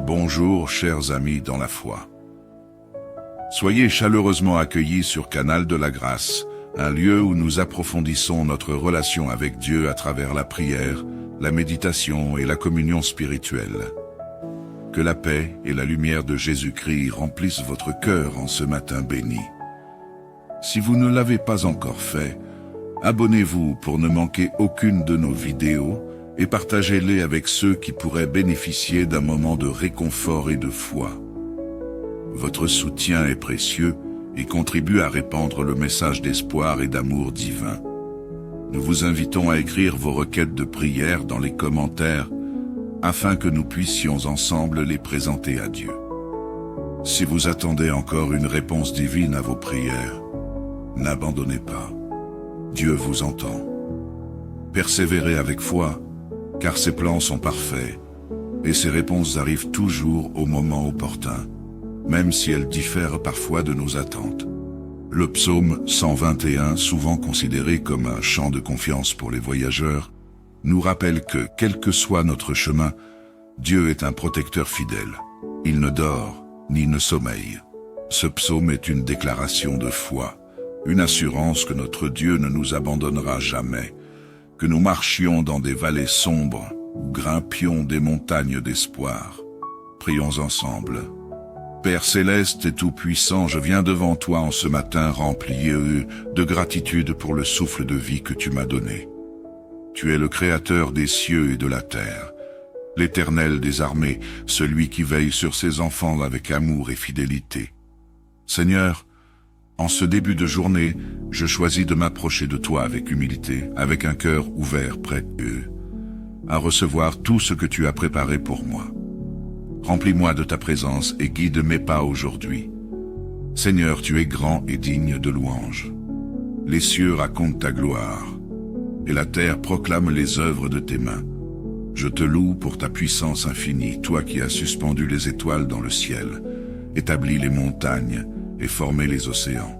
Bonjour chers amis dans la foi. Soyez chaleureusement accueillis sur Canal de la Grâce, un lieu où nous approfondissons notre relation avec Dieu à travers la prière, la méditation et la communion spirituelle. Que la paix et la lumière de Jésus-Christ remplissent votre cœur en ce matin béni. Si vous ne l'avez pas encore fait, abonnez-vous pour ne manquer aucune de nos vidéos et partagez-les avec ceux qui pourraient bénéficier d'un moment de réconfort et de foi. Votre soutien est précieux et contribue à répandre le message d'espoir et d'amour divin. Nous vous invitons à écrire vos requêtes de prière dans les commentaires afin que nous puissions ensemble les présenter à Dieu. Si vous attendez encore une réponse divine à vos prières, n'abandonnez pas. Dieu vous entend. Persévérez avec foi, car ses plans sont parfaits, et ses réponses arrivent toujours au moment opportun, même si elles diffèrent parfois de nos attentes. Le psaume 121, souvent considéré comme un chant de confiance pour les voyageurs, nous rappelle que, quel que soit notre chemin, Dieu est un protecteur fidèle. Il ne dort, ni ne sommeille. Ce psaume est une déclaration de foi, une assurance que notre Dieu ne nous abandonnera jamais, que nous marchions dans des vallées sombres ou grimpions des montagnes d'espoir. Prions ensemble. Père céleste et tout-puissant, je viens devant toi en ce matin rempli de gratitude pour le souffle de vie que tu m'as donné. Tu es le Créateur des cieux et de la terre, l'Éternel des armées, celui qui veille sur ses enfants avec amour et fidélité. Seigneur, en ce début de journée, je choisis de m'approcher de toi avec humilité, avec un cœur ouvert, prêt à recevoir tout ce que tu as préparé pour moi. Remplis-moi de ta présence et guide mes pas aujourd'hui. Seigneur, tu es grand et digne de louange. Les cieux racontent ta gloire, et la terre proclame les œuvres de tes mains. Je te loue pour ta puissance infinie, toi qui as suspendu les étoiles dans le ciel, établi les montagnes et formé les océans.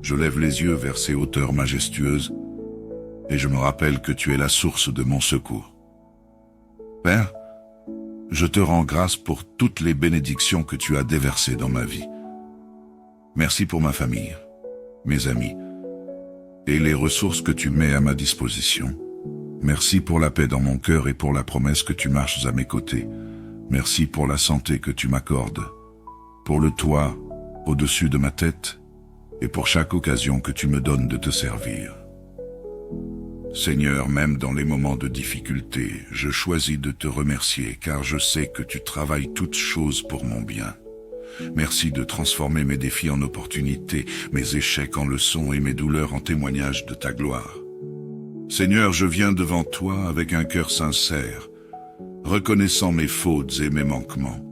Je lève les yeux vers ces hauteurs majestueuses, et je me rappelle que tu es la source de mon secours. Père, je te rends grâce pour toutes les bénédictions que tu as déversées dans ma vie. Merci pour ma famille, mes amis, et les ressources que tu mets à ma disposition. Merci pour la paix dans mon cœur et pour la promesse que tu marches à mes côtés. Merci pour la santé que tu m'accordes, pour le toit au-dessus de ma tête, et pour chaque occasion que tu me donnes de te servir. Seigneur, même dans les moments de difficulté, je choisis de te remercier, car je sais que tu travailles toutes choses pour mon bien. Merci de transformer mes défis en opportunités, mes échecs en leçons et mes douleurs en témoignages de ta gloire. Seigneur, je viens devant toi avec un cœur sincère, reconnaissant mes fautes et mes manquements.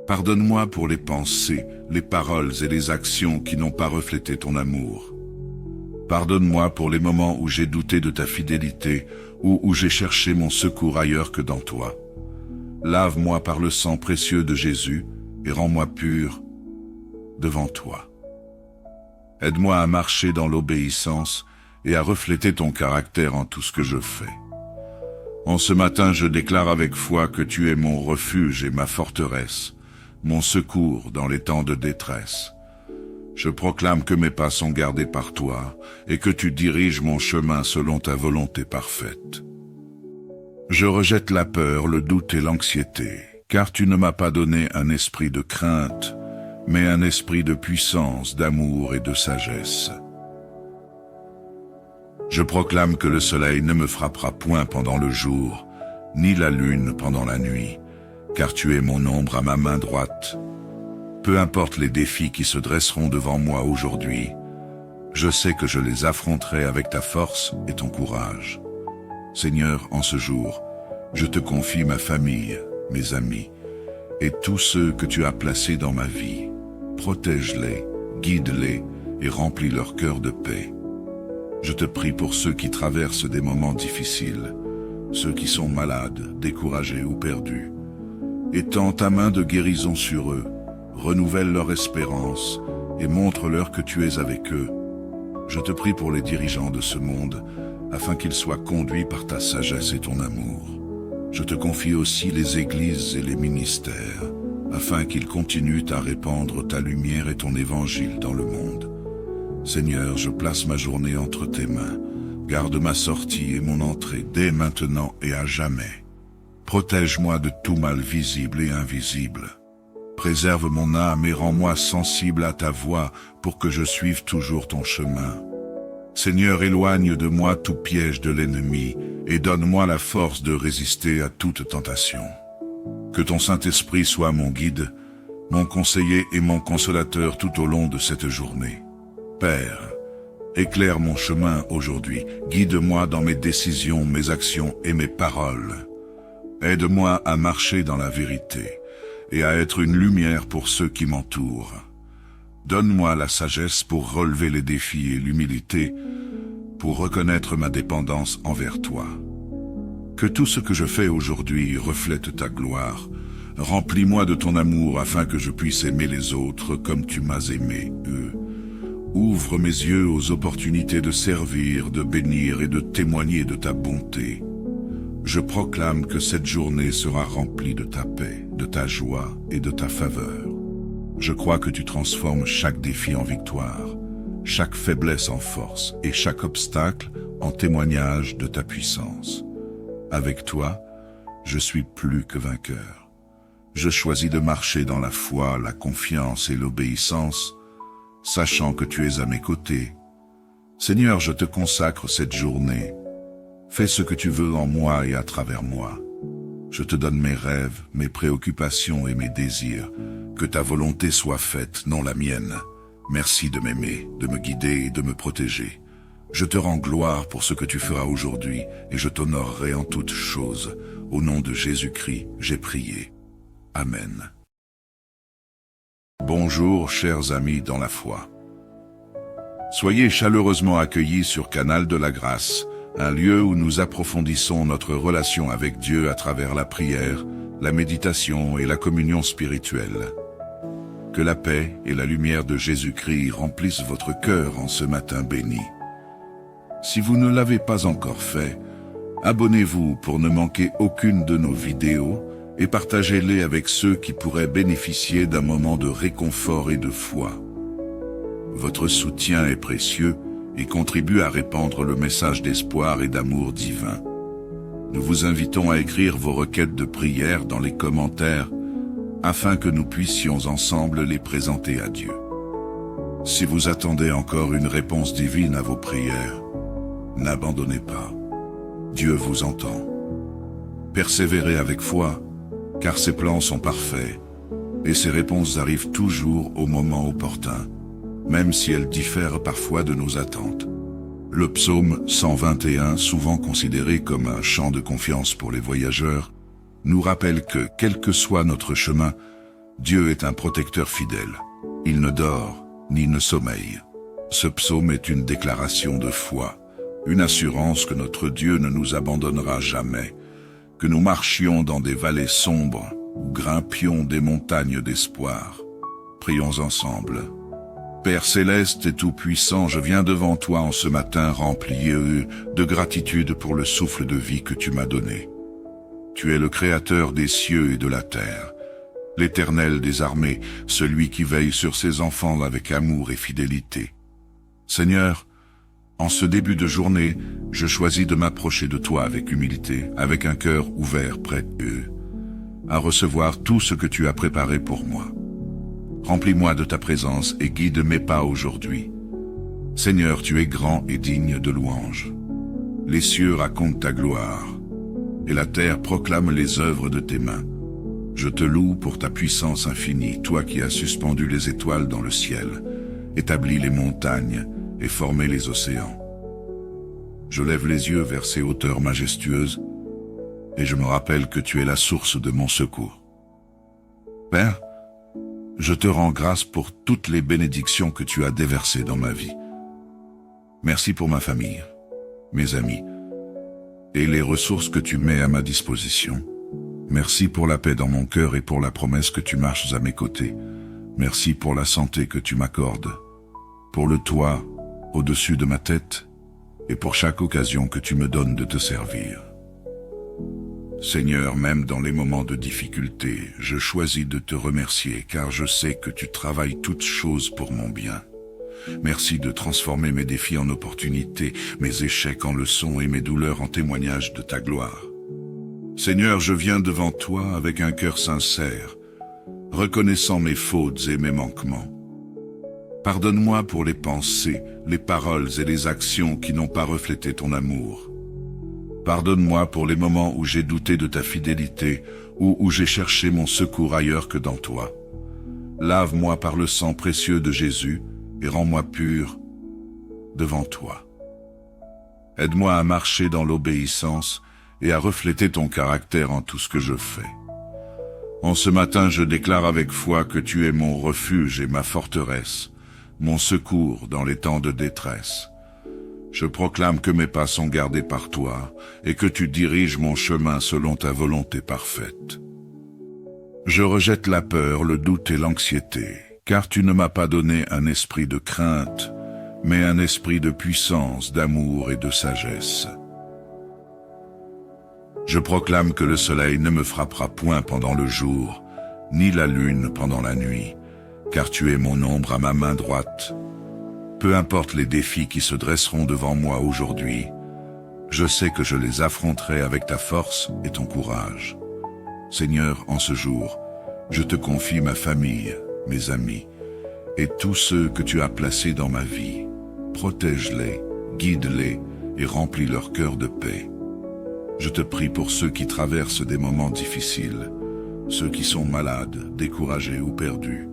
Pardonne-moi pour les pensées, les paroles et les actions qui n'ont pas reflété ton amour. Pardonne-moi pour les moments où j'ai douté de ta fidélité ou où j'ai cherché mon secours ailleurs que dans toi. Lave-moi par le sang précieux de Jésus et rends-moi pur devant toi. Aide-moi à marcher dans l'obéissance et à refléter ton caractère en tout ce que je fais. En ce matin, je déclare avec foi que tu es mon refuge et ma forteresse, mon secours dans les temps de détresse. Je proclame que mes pas sont gardés par toi et que tu diriges mon chemin selon ta volonté parfaite. Je rejette la peur, le doute et l'anxiété, car tu ne m'as pas donné un esprit de crainte, mais un esprit de puissance, d'amour et de sagesse. Je proclame que le soleil ne me frappera point pendant le jour, ni la lune pendant la nuit, car tu es mon ombre à ma main droite. Peu importe les défis qui se dresseront devant moi aujourd'hui, je sais que je les affronterai avec ta force et ton courage. Seigneur, en ce jour, je te confie ma famille, mes amis, et tous ceux que tu as placés dans ma vie. Protège-les, guide-les et remplis leur cœur de paix. Je te prie pour ceux qui traversent des moments difficiles, ceux qui sont malades, découragés ou perdus. Étends ta main de guérison sur eux, renouvelle leur espérance et montre-leur que tu es avec eux. Je te prie pour les dirigeants de ce monde, afin qu'ils soient conduits par ta sagesse et ton amour. Je te confie aussi les églises et les ministères, afin qu'ils continuent à répandre ta lumière et ton évangile dans le monde. Seigneur, je place ma journée entre tes mains. Garde ma sortie et mon entrée dès maintenant et à jamais. Protège-moi de tout mal visible et invisible. Préserve mon âme et rends-moi sensible à ta voix pour que je suive toujours ton chemin. Seigneur, éloigne de moi tout piège de l'ennemi et donne-moi la force de résister à toute tentation. Que ton Saint-Esprit soit mon guide, mon conseiller et mon consolateur tout au long de cette journée. Père, éclaire mon chemin aujourd'hui, guide-moi dans mes décisions, mes actions et mes paroles. Aide-moi à marcher dans la vérité et à être une lumière pour ceux qui m'entourent. Donne-moi la sagesse pour relever les défis et l'humilité, pour reconnaître ma dépendance envers toi. Que tout ce que je fais aujourd'hui reflète ta gloire. Remplis-moi de ton amour afin que je puisse aimer les autres comme tu m'as aimé, eux. Ouvre mes yeux aux opportunités de servir, de bénir et de témoigner de ta bonté. Je proclame que cette journée sera remplie de ta paix, de ta joie et de ta faveur. Je crois que tu transformes chaque défi en victoire, chaque faiblesse en force et chaque obstacle en témoignage de ta puissance. Avec toi, je suis plus que vainqueur. Je choisis de marcher dans la foi, la confiance et l'obéissance, sachant que tu es à mes côtés. Seigneur, je te consacre cette journée. Fais ce que tu veux en moi et à travers moi. Je te donne mes rêves, mes préoccupations et mes désirs. Que ta volonté soit faite, non la mienne. Merci de m'aimer, de me guider et de me protéger. Je te rends gloire pour ce que tu feras aujourd'hui et je t'honorerai en toutes choses. Au nom de Jésus-Christ, j'ai prié. Amen. Bonjour, chers amis dans la foi. Soyez chaleureusement accueillis sur Canal de la Grâce, un lieu où nous approfondissons notre relation avec Dieu à travers la prière, la méditation et la communion spirituelle. Que la paix et la lumière de Jésus-Christ remplissent votre cœur en ce matin béni. Si vous ne l'avez pas encore fait, abonnez-vous pour ne manquer aucune de nos vidéos et partagez-les avec ceux qui pourraient bénéficier d'un moment de réconfort et de foi. Votre soutien est précieux et contribue à répandre le message d'espoir et d'amour divin. Nous vous invitons à écrire vos requêtes de prière dans les commentaires afin que nous puissions ensemble les présenter à Dieu. Si vous attendez encore une réponse divine à vos prières, n'abandonnez pas. Dieu vous entend. Persévérez avec foi, car ses plans sont parfaits, et ses réponses arrivent toujours au moment opportun, même si elles diffèrent parfois de nos attentes. Le psaume 121, souvent considéré comme un chant de confiance pour les voyageurs, nous rappelle que, quel que soit notre chemin, Dieu est un protecteur fidèle. Il ne dort, ni ne sommeille. Ce psaume est une déclaration de foi, une assurance que notre Dieu ne nous abandonnera jamais, que nous marchions dans des vallées sombres ou grimpions des montagnes d'espoir. Prions ensemble. Père céleste et tout-puissant, je viens devant toi en ce matin rempli de gratitude pour le souffle de vie que tu m'as donné. Tu es le Créateur des cieux et de la terre, l'Éternel des armées, celui qui veille sur ses enfants avec amour et fidélité. Seigneur, en ce début de journée, je choisis de m'approcher de toi avec humilité, avec un cœur ouvert prêt à recevoir tout ce que tu as préparé pour moi. Remplis-moi de ta présence et guide mes pas aujourd'hui. Seigneur, tu es grand et digne de louange. Les cieux racontent ta gloire, et la terre proclame les œuvres de tes mains. Je te loue pour ta puissance infinie, toi qui as suspendu les étoiles dans le ciel, établi les montagnes et formé les océans. Je lève les yeux vers ces hauteurs majestueuses, et je me rappelle que tu es la source de mon secours. Père, je te rends grâce pour toutes les bénédictions que tu as déversées dans ma vie. Merci pour ma famille, mes amis, et les ressources que tu mets à ma disposition. Merci pour la paix dans mon cœur et pour la promesse que tu marches à mes côtés. Merci pour la santé que tu m'accordes, pour le toit au-dessus de ma tête et pour chaque occasion que tu me donnes de te servir. Seigneur, même dans les moments de difficulté, je choisis de te remercier car je sais que tu travailles toutes choses pour mon bien. Merci de transformer mes défis en opportunités, mes échecs en leçons et mes douleurs en témoignages de ta gloire. Seigneur, je viens devant toi avec un cœur sincère, reconnaissant mes fautes et mes manquements. Pardonne-moi pour les pensées, les paroles et les actions qui n'ont pas reflété ton amour. Pardonne-moi pour les moments où j'ai douté de ta fidélité ou où j'ai cherché mon secours ailleurs que dans toi. Lave-moi par le sang précieux de Jésus et rends-moi pur devant toi. Aide-moi à marcher dans l'obéissance et à refléter ton caractère en tout ce que je fais. En ce matin, je déclare avec foi que tu es mon refuge et ma forteresse, mon secours dans les temps de détresse. Je proclame que mes pas sont gardés par toi et que tu diriges mon chemin selon ta volonté parfaite. Je rejette la peur, le doute et l'anxiété, car tu ne m'as pas donné un esprit de crainte, mais un esprit de puissance, d'amour et de sagesse. Je proclame que le soleil ne me frappera point pendant le jour, ni la lune pendant la nuit, car tu es mon ombre à ma main droite. Peu importe les défis qui se dresseront devant moi aujourd'hui, je sais que je les affronterai avec ta force et ton courage. Seigneur, en ce jour, je te confie ma famille, mes amis, et tous ceux que tu as placés dans ma vie. Protège-les, guide-les et remplis leur cœur de paix. Je te prie pour ceux qui traversent des moments difficiles, ceux qui sont malades, découragés ou perdus.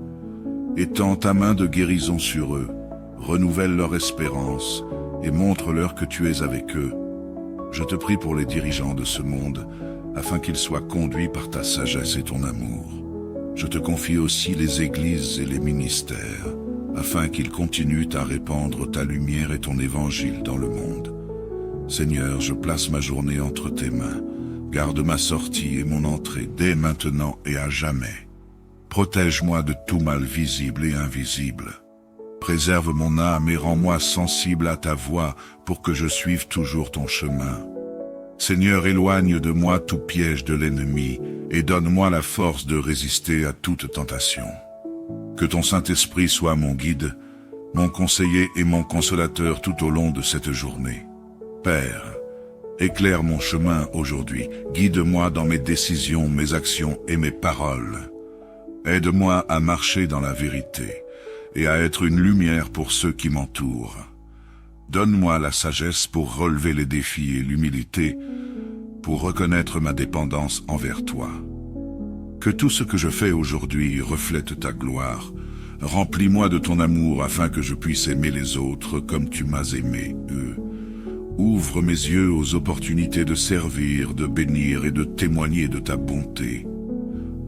Étends ta main de guérison sur eux, renouvelle leur espérance et montre-leur que tu es avec eux. Je te prie pour les dirigeants de ce monde, afin qu'ils soient conduits par ta sagesse et ton amour. Je te confie aussi les églises et les ministères, afin qu'ils continuent à répandre ta lumière et ton évangile dans le monde. Seigneur, je place ma journée entre tes mains. Garde ma sortie et mon entrée dès maintenant et à jamais. Protège-moi de tout mal visible et invisible. Préserve mon âme et rends-moi sensible à ta voix pour que je suive toujours ton chemin. Seigneur, éloigne de moi tout piège de l'ennemi et donne-moi la force de résister à toute tentation. Que ton Saint-Esprit soit mon guide, mon conseiller et mon consolateur tout au long de cette journée. Père, éclaire mon chemin aujourd'hui, guide-moi dans mes décisions, mes actions et mes paroles. Aide-moi à marcher dans la vérité et à être une lumière pour ceux qui m'entourent. Donne-moi la sagesse pour relever les défis et l'humilité, pour reconnaître ma dépendance envers toi. Que tout ce que je fais aujourd'hui reflète ta gloire. Remplis-moi de ton amour afin que je puisse aimer les autres comme tu m'as aimé, eux. Ouvre mes yeux aux opportunités de servir, de bénir et de témoigner de ta bonté.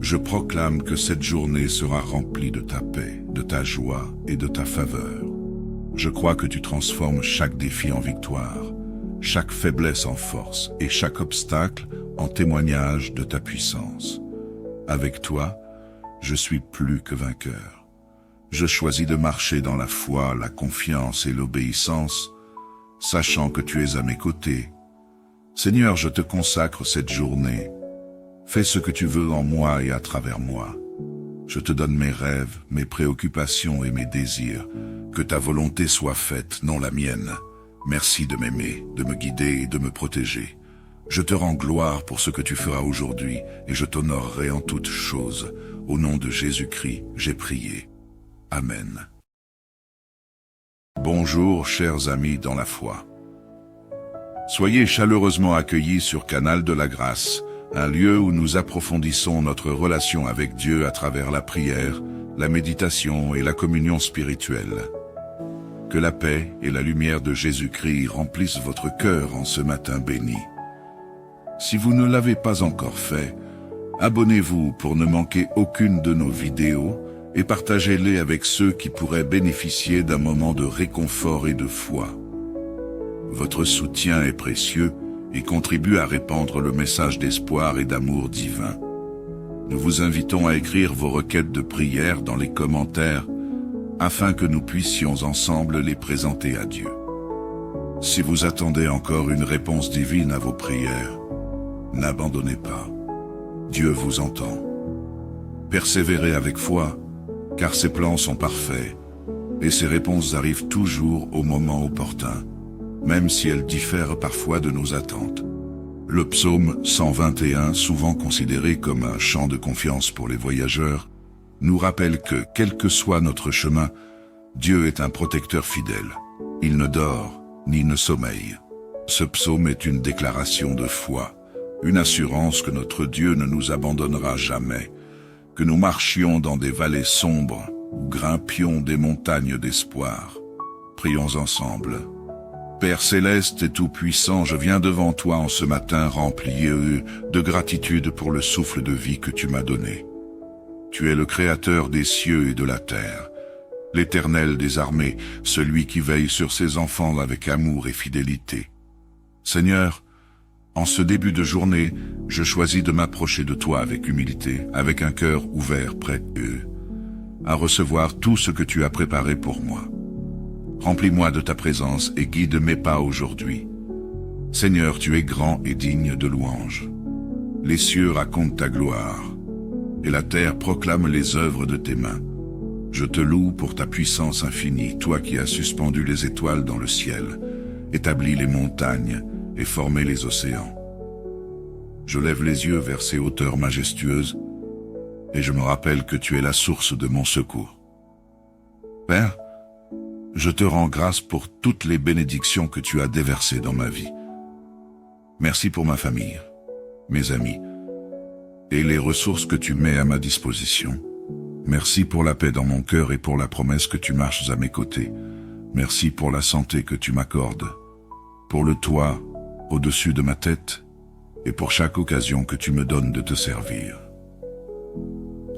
Je proclame que cette journée sera remplie de ta paix, de ta joie et de ta faveur. Je crois que tu transformes chaque défi en victoire, chaque faiblesse en force et chaque obstacle en témoignage de ta puissance. Avec toi, je suis plus que vainqueur. Je choisis de marcher dans la foi, la confiance et l'obéissance, sachant que tu es à mes côtés. Seigneur, je te consacre cette journée. Fais ce que tu veux en moi et à travers moi. Je te donne mes rêves, mes préoccupations et mes désirs. Que ta volonté soit faite, non la mienne. Merci de m'aimer, de me guider et de me protéger. Je te rends gloire pour ce que tu feras aujourd'hui et je t'honorerai en toutes choses. Au nom de Jésus-Christ, j'ai prié. Amen. Bonjour, chers amis dans la foi. Soyez chaleureusement accueillis sur Canal de la Grâce, un lieu où nous approfondissons notre relation avec Dieu à travers la prière, la méditation et la communion spirituelle. Que la paix et la lumière de Jésus-Christ remplissent votre cœur en ce matin béni. Si vous ne l'avez pas encore fait, abonnez-vous pour ne manquer aucune de nos vidéos et partagez-les avec ceux qui pourraient bénéficier d'un moment de réconfort et de foi. Votre soutien est précieux et contribue à répandre le message d'espoir et d'amour divin. Nous vous invitons à écrire vos requêtes de prière dans les commentaires afin que nous puissions ensemble les présenter à Dieu. Si vous attendez encore une réponse divine à vos prières, N'abandonnez pas. Dieu vous entend. Persévérez avec foi, car ses plans sont parfaits, et ses réponses arrivent toujours au moment opportun, même si elles diffèrent parfois de nos attentes. Le psaume 121, souvent considéré comme un chant de confiance pour les voyageurs, nous rappelle que, quel que soit notre chemin, Dieu est un protecteur fidèle. Il ne dort, ni ne sommeille. Ce psaume est une déclaration de foi, une assurance que notre Dieu ne nous abandonnera jamais, que nous marchions dans des vallées sombres ou grimpions des montagnes d'espoir. Prions ensemble. Père céleste et tout-puissant, je viens devant toi en ce matin rempli de gratitude pour le souffle de vie que tu m'as donné. Tu es le Créateur des cieux et de la terre, l'Éternel des armées, celui qui veille sur ses enfants avec amour et fidélité. Seigneur, en ce début de journée, je choisis de m'approcher de toi avec humilité, avec un cœur ouvert, prêt à recevoir tout ce que tu as préparé pour moi. Remplis-moi de ta présence et guide mes pas aujourd'hui. Seigneur, tu es grand et digne de louange. Les cieux racontent ta gloire, et la terre proclame les œuvres de tes mains. Je te loue pour ta puissance infinie, toi qui as suspendu les étoiles dans le ciel, établi les montagnes et formé les océans. Je lève les yeux vers ces hauteurs majestueuses, et je me rappelle que tu es la source de mon secours. Père, je te rends grâce pour toutes les bénédictions que tu as déversées dans ma vie. Merci pour ma famille, mes amis, et les ressources que tu mets à ma disposition. Merci pour la paix dans mon cœur et pour la promesse que tu marches à mes côtés. Merci pour la santé que tu m'accordes, pour le toit au-dessus de ma tête et pour chaque occasion que tu me donnes de te servir.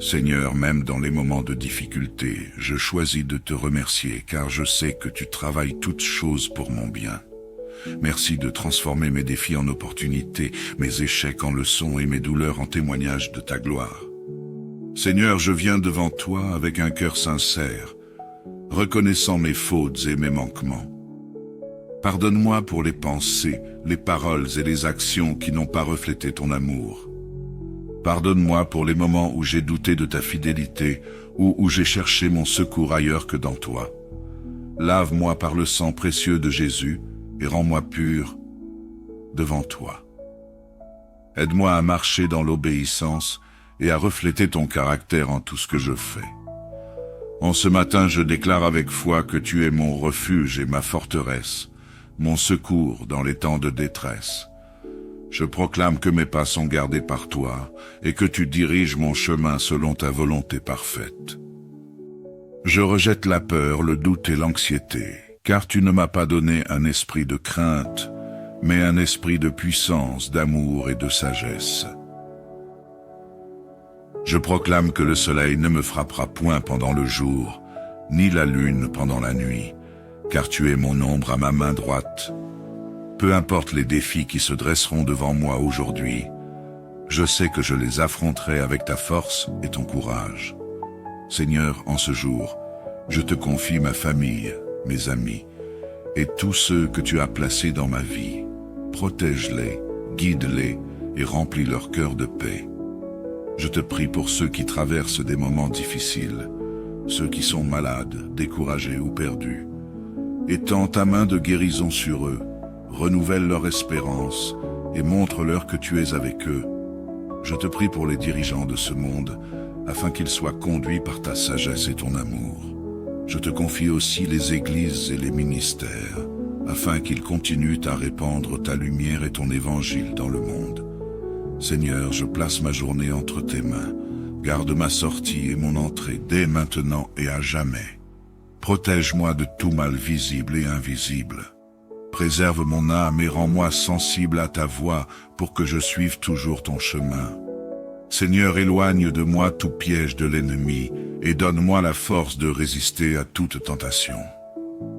Seigneur, même dans les moments de difficulté, je choisis de te remercier car je sais que tu travailles toutes choses pour mon bien. Merci de transformer mes défis en opportunités, mes échecs en leçons et mes douleurs en témoignages de ta gloire. Seigneur, je viens devant toi avec un cœur sincère, reconnaissant mes fautes et mes manquements. Pardonne-moi pour les pensées, les paroles et les actions qui n'ont pas reflété ton amour. Pardonne-moi pour les moments où j'ai douté de ta fidélité ou où j'ai cherché mon secours ailleurs que dans toi. Lave-moi par le sang précieux de Jésus et rends-moi pur devant toi. Aide-moi à marcher dans l'obéissance et à refléter ton caractère en tout ce que je fais. En ce matin, je déclare avec foi que tu es mon refuge et ma forteresse, mon secours dans les temps de détresse. Je proclame que mes pas sont gardés par toi et que tu diriges mon chemin selon ta volonté parfaite. Je rejette la peur, le doute et l'anxiété, car tu ne m'as pas donné un esprit de crainte, mais un esprit de puissance, d'amour et de sagesse. Je proclame que le soleil ne me frappera point pendant le jour, ni la lune pendant la nuit, car tu es mon ombre à ma main droite. Peu importe les défis qui se dresseront devant moi aujourd'hui, je sais que je les affronterai avec ta force et ton courage. Seigneur, en ce jour, je te confie ma famille, mes amis, et tous ceux que tu as placés dans ma vie. Protège-les, guide-les et remplis leur cœur de paix. Je te prie pour ceux qui traversent des moments difficiles, ceux qui sont malades, découragés ou perdus. Étends ta main de guérison sur eux, renouvelle leur espérance et montre-leur que tu es avec eux. Je te prie pour les dirigeants de ce monde, afin qu'ils soient conduits par ta sagesse et ton amour. Je te confie aussi les églises et les ministères, afin qu'ils continuent à répandre ta lumière et ton évangile dans le monde. Seigneur, je place ma journée entre tes mains. Garde ma sortie et mon entrée dès maintenant et à jamais. Protège-moi de tout mal visible et invisible. Préserve mon âme et rends-moi sensible à ta voix pour que je suive toujours ton chemin. Seigneur, éloigne de moi tout piège de l'ennemi et donne-moi la force de résister à toute tentation.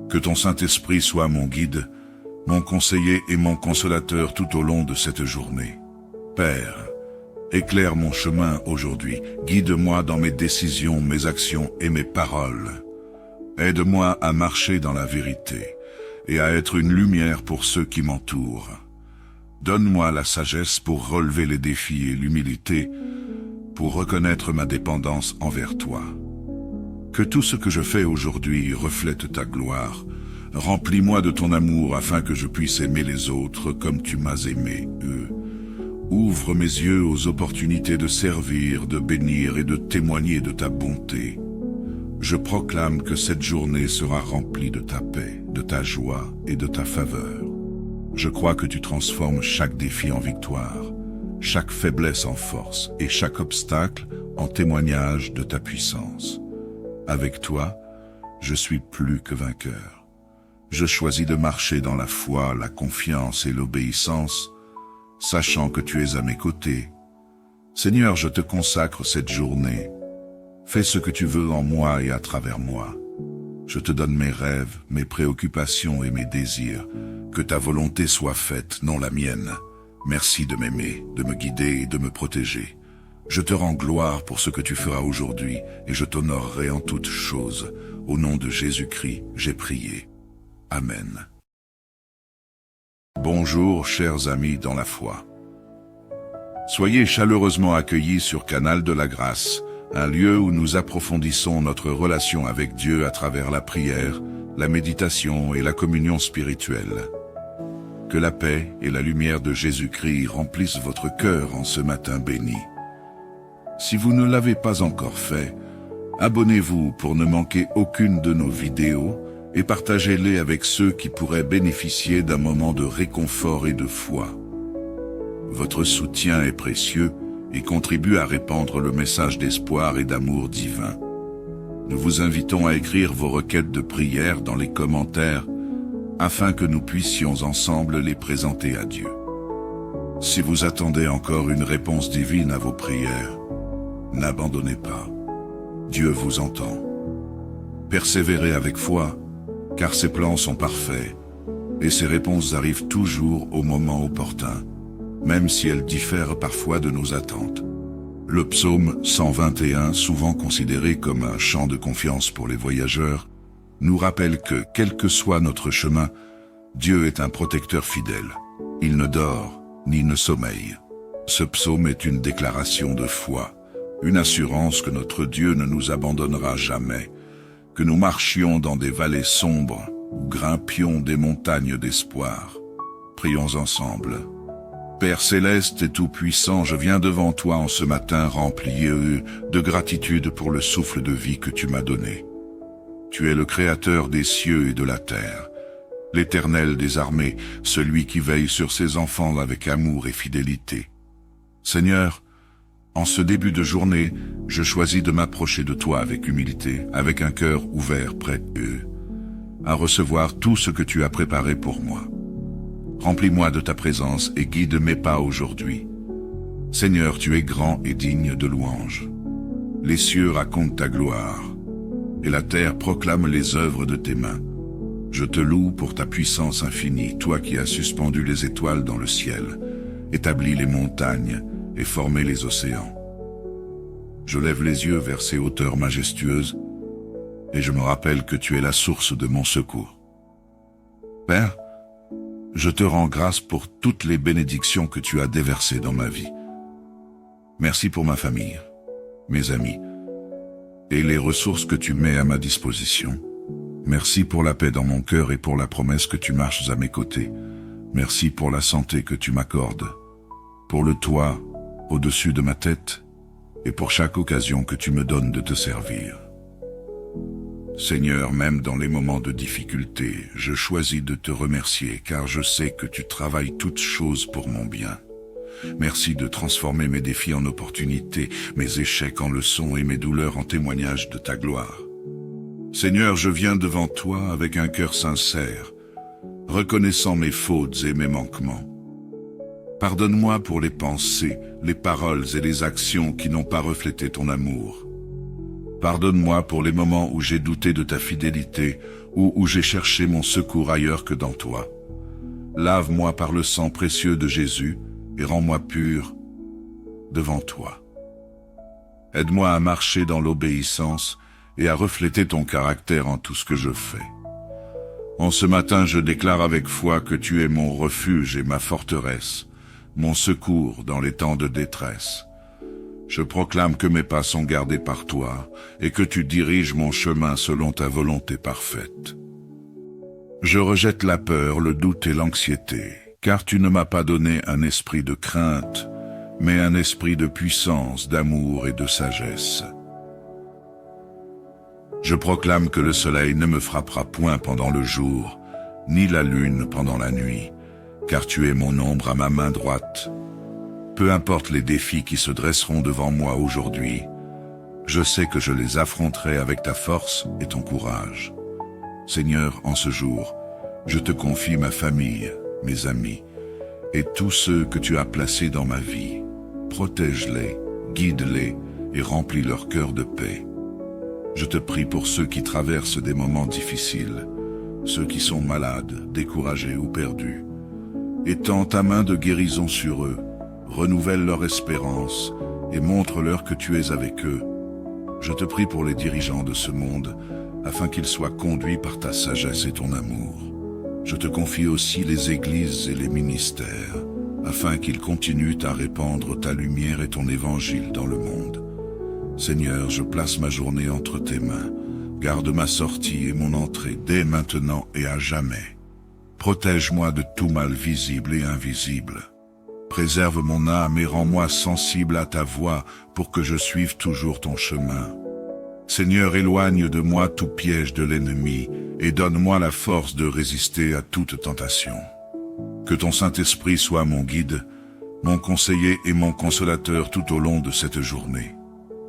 Que ton Saint-Esprit soit mon guide, mon conseiller et mon consolateur tout au long de cette journée. Père, éclaire mon chemin aujourd'hui, guide-moi dans mes décisions, mes actions et mes paroles. Aide-moi à marcher dans la vérité et à être une lumière pour ceux qui m'entourent. Donne-moi la sagesse pour relever les défis et l'humilité, pour reconnaître ma dépendance envers toi. Que tout ce que je fais aujourd'hui reflète ta gloire. Remplis-moi de ton amour afin que je puisse aimer les autres comme tu m'as aimé, eux. Ouvre mes yeux aux opportunités de servir, de bénir et de témoigner de ta bonté. Je proclame que cette journée sera remplie de ta paix, de ta joie et de ta faveur. Je crois que tu transformes chaque défi en victoire, chaque faiblesse en force et chaque obstacle en témoignage de ta puissance. Avec toi, je suis plus que vainqueur. Je choisis de marcher dans la foi, la confiance et l'obéissance, sachant que tu es à mes côtés. Seigneur, je te consacre cette journée. Fais ce que tu veux en moi et à travers moi. Je te donne mes rêves, mes préoccupations et mes désirs. Que ta volonté soit faite, non la mienne. Merci de m'aimer, de me guider et de me protéger. Je te rends gloire pour ce que tu feras aujourd'hui et je t'honorerai en toutes choses. Au nom de Jésus-Christ, j'ai prié. Amen. Bonjour, chers amis dans la foi. Soyez chaleureusement accueillis sur Canal de la Grâce, un lieu où nous approfondissons notre relation avec Dieu à travers la prière, la méditation et la communion spirituelle. Que la paix et la lumière de Jésus-Christ remplissent votre cœur en ce matin béni. Si vous ne l'avez pas encore fait, abonnez-vous pour ne manquer aucune de nos vidéos et partagez-les avec ceux qui pourraient bénéficier d'un moment de réconfort et de foi. Votre soutien est précieux et contribue à répandre le message d'espoir et d'amour divin. Nous vous invitons à écrire vos requêtes de prière dans les commentaires afin que nous puissions ensemble les présenter à Dieu. Si vous attendez encore une réponse divine à vos prières, n'abandonnez pas. Dieu vous entend. Persévérez avec foi, car ses plans sont parfaits, et ses réponses arrivent toujours au moment opportun, même si elles diffèrent parfois de nos attentes. Le psaume 121, souvent considéré comme un chant de confiance pour les voyageurs, nous rappelle que, quel que soit notre chemin, Dieu est un protecteur fidèle. Il ne dort, ni ne sommeille. Ce psaume est une déclaration de foi, une assurance que notre Dieu ne nous abandonnera jamais, que nous marchions dans des vallées sombres ou grimpions des montagnes d'espoir. Prions ensemble. Père céleste et tout-puissant, je viens devant toi en ce matin rempli de gratitude pour le souffle de vie que tu m'as donné. Tu es le Créateur des cieux et de la terre, l'Éternel des armées, celui qui veille sur ses enfants avec amour et fidélité. Seigneur, en ce début de journée, je choisis de m'approcher de toi avec humilité, avec un cœur ouvert, prêt à recevoir tout ce que tu as préparé pour moi. Remplis-moi de ta présence et guide mes pas aujourd'hui. Seigneur, tu es grand et digne de louange. Les cieux racontent ta gloire, et la terre proclame les œuvres de tes mains. Je te loue pour ta puissance infinie, toi qui as suspendu les étoiles dans le ciel, établi les montagnes et formé les océans. Je lève les yeux vers ces hauteurs majestueuses, et je me rappelle que tu es la source de mon secours. Père, je te rends grâce pour toutes les bénédictions que tu as déversées dans ma vie. Merci pour ma famille, mes amis, et les ressources que tu mets à ma disposition. Merci pour la paix dans mon cœur et pour la promesse que tu marches à mes côtés. Merci pour la santé que tu m'accordes, pour le toit au-dessus de ma tête et pour chaque occasion que tu me donnes de te servir. Seigneur, même dans les moments de difficulté, je choisis de te remercier car je sais que tu travailles toutes choses pour mon bien. Merci de transformer mes défis en opportunités, mes échecs en leçons et mes douleurs en témoignages de ta gloire. Seigneur, je viens devant toi avec un cœur sincère, reconnaissant mes fautes et mes manquements. Pardonne-moi pour les pensées, les paroles et les actions qui n'ont pas reflété ton amour. Pardonne-moi pour les moments où j'ai douté de ta fidélité ou où j'ai cherché mon secours ailleurs que dans toi. Lave-moi par le sang précieux de Jésus et rends-moi pur devant toi. Aide-moi à marcher dans l'obéissance et à refléter ton caractère en tout ce que je fais. En ce matin, je déclare avec foi que tu es mon refuge et ma forteresse, mon secours dans les temps de détresse. Je proclame que mes pas sont gardés par toi et que tu diriges mon chemin selon ta volonté parfaite. Je rejette la peur, le doute et l'anxiété, car tu ne m'as pas donné un esprit de crainte, mais un esprit de puissance, d'amour et de sagesse. Je proclame que le soleil ne me frappera point pendant le jour, ni la lune pendant la nuit, car tu es mon ombre à ma main droite. Peu importe les défis qui se dresseront devant moi aujourd'hui, je sais que je les affronterai avec ta force et ton courage. Seigneur, en ce jour, je te confie ma famille, mes amis, et tous ceux que tu as placés dans ma vie. Protège-les, guide-les et remplis leur cœur de paix. Je te prie pour ceux qui traversent des moments difficiles, ceux qui sont malades, découragés ou perdus. Étends ta main de guérison sur eux, renouvelle leur espérance et montre-leur que tu es avec eux. Je te prie pour les dirigeants de ce monde, afin qu'ils soient conduits par ta sagesse et ton amour. Je te confie aussi les églises et les ministères, afin qu'ils continuent à répandre ta lumière et ton évangile dans le monde. Seigneur, je place ma journée entre tes mains. Garde ma sortie et mon entrée dès maintenant et à jamais. Protège-moi de tout mal visible et invisible. Préserve mon âme et rends-moi sensible à ta voix pour que je suive toujours ton chemin. Seigneur, éloigne de moi tout piège de l'ennemi et donne-moi la force de résister à toute tentation. Que ton Saint-Esprit soit mon guide, mon conseiller et mon consolateur tout au long de cette journée.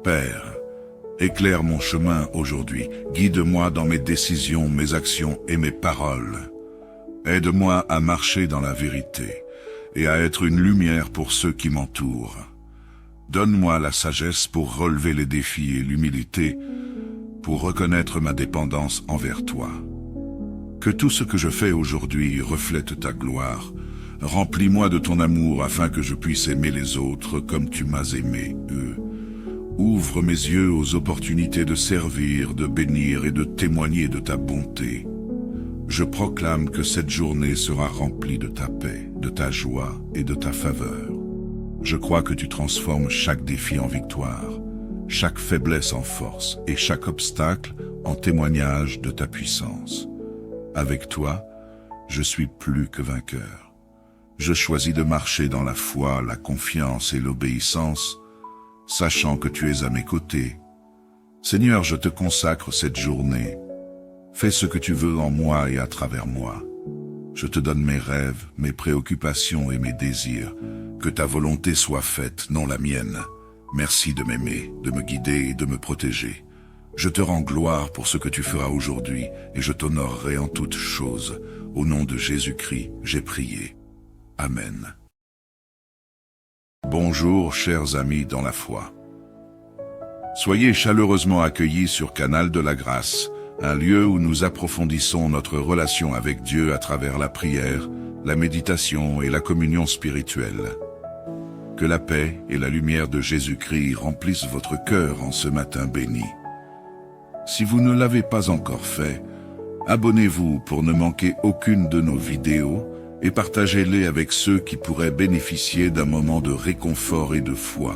Père, éclaire mon chemin aujourd'hui, guide-moi dans mes décisions, mes actions et mes paroles. Aide-moi à marcher dans la vérité et à être une lumière pour ceux qui m'entourent. Donne-moi la sagesse pour relever les défis et l'humilité, pour reconnaître ma dépendance envers toi. Que tout ce que je fais aujourd'hui reflète ta gloire. Remplis-moi de ton amour afin que je puisse aimer les autres comme tu m'as aimé, eux. Ouvre mes yeux aux opportunités de servir, de bénir et de témoigner de ta bonté. Je proclame que cette journée sera remplie de ta paix, de ta joie et de ta faveur. Je crois que tu transformes chaque défi en victoire, chaque faiblesse en force et chaque obstacle en témoignage de ta puissance. Avec toi, je suis plus que vainqueur. Je choisis de marcher dans la foi, la confiance et l'obéissance, sachant que tu es à mes côtés. Seigneur, je te consacre cette journée. Fais ce que tu veux en moi et à travers moi. Je te donne mes rêves, mes préoccupations et mes désirs. Que ta volonté soit faite, non la mienne. Merci de m'aimer, de me guider et de me protéger. Je te rends gloire pour ce que tu feras aujourd'hui et je t'honorerai en toutes choses. Au nom de Jésus-Christ, j'ai prié. Amen. Bonjour, chers amis dans la foi. Soyez chaleureusement accueillis sur Canal de la Grâce, un lieu où nous approfondissons notre relation avec Dieu à travers la prière, la méditation et la communion spirituelle. Que la paix et la lumière de Jésus-Christ remplissent votre cœur en ce matin béni. Si vous ne l'avez pas encore fait, abonnez-vous pour ne manquer aucune de nos vidéos et partagez-les avec ceux qui pourraient bénéficier d'un moment de réconfort et de foi.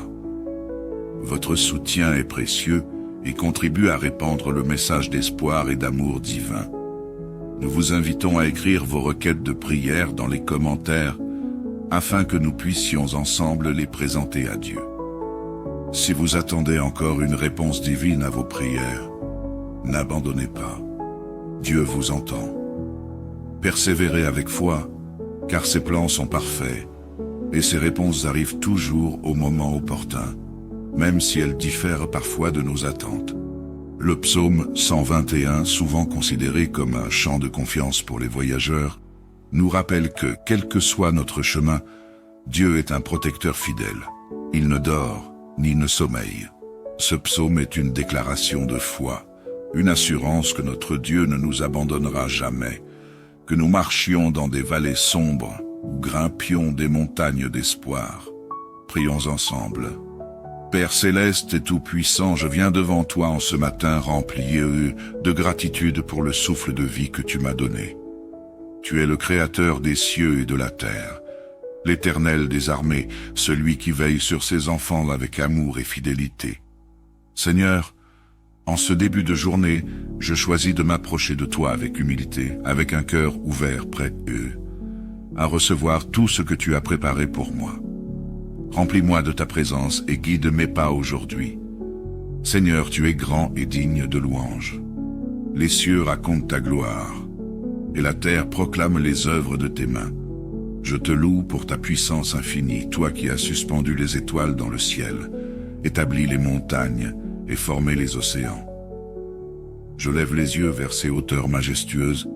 Votre soutien est précieux et contribue à répandre le message d'espoir et d'amour divin. Nous vous invitons à écrire vos requêtes de prière dans les commentaires afin que nous puissions ensemble les présenter à Dieu. Si vous attendez encore une réponse divine à vos prières, n'abandonnez pas. Dieu vous entend. Persévérez avec foi, car ses plans sont parfaits, et ses réponses arrivent toujours au moment opportun, même si elles diffèrent parfois de nos attentes. Le psaume 121, souvent considéré comme un chant de confiance pour les voyageurs, nous rappelle que, quel que soit notre chemin, Dieu est un protecteur fidèle. Il ne dort, ni ne sommeille. Ce psaume est une déclaration de foi, une assurance que notre Dieu ne nous abandonnera jamais, que nous marchions dans des vallées sombres ou grimpions des montagnes d'espoir. Prions ensemble. Père céleste et tout-puissant, je viens devant toi en ce matin rempli de gratitude pour le souffle de vie que tu m'as donné. Tu es le Créateur des cieux et de la terre. l'Éternel des armées, celui qui veille sur ses enfants avec amour et fidélité. Seigneur, en ce début de journée, je choisis de m'approcher de toi avec humilité, avec un cœur ouvert, prêt, à recevoir tout ce que tu as préparé pour moi. Remplis-moi de ta présence et guide mes pas aujourd'hui. Seigneur, tu es grand et digne de louange. Les cieux racontent ta gloire, et la terre proclame les œuvres de tes mains. Je te loue pour ta puissance infinie, toi qui as suspendu les étoiles dans le ciel, établi les montagnes et formé les océans. Je lève les yeux vers ces hauteurs majestueuses,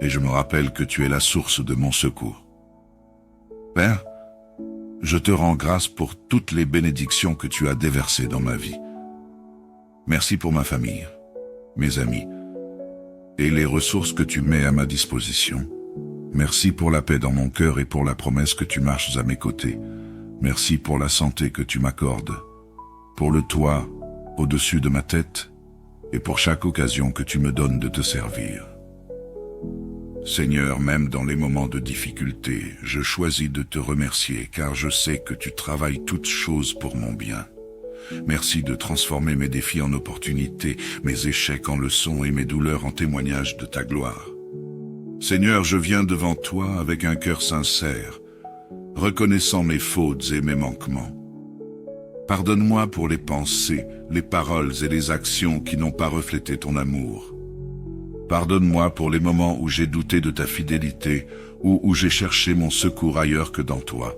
et je me rappelle que tu es la source de mon secours. Père, je te rends grâce pour toutes les bénédictions que tu as déversées dans ma vie. Merci pour ma famille, mes amis, et les ressources que tu mets à ma disposition. Merci pour la paix dans mon cœur et pour la promesse que tu marches à mes côtés. Merci pour la santé que tu m'accordes, pour le toit au-dessus de ma tête et pour chaque occasion que tu me donnes de te servir. Seigneur, même dans les moments de difficulté, je choisis de te remercier car je sais que tu travailles toutes choses pour mon bien. Merci de transformer mes défis en opportunités, mes échecs en leçons et mes douleurs en témoignages de ta gloire. Seigneur, je viens devant toi avec un cœur sincère, reconnaissant mes fautes et mes manquements. Pardonne-moi pour les pensées, les paroles et les actions qui n'ont pas reflété ton amour. Pardonne-moi pour les moments où j'ai douté de ta fidélité ou où j'ai cherché mon secours ailleurs que dans toi.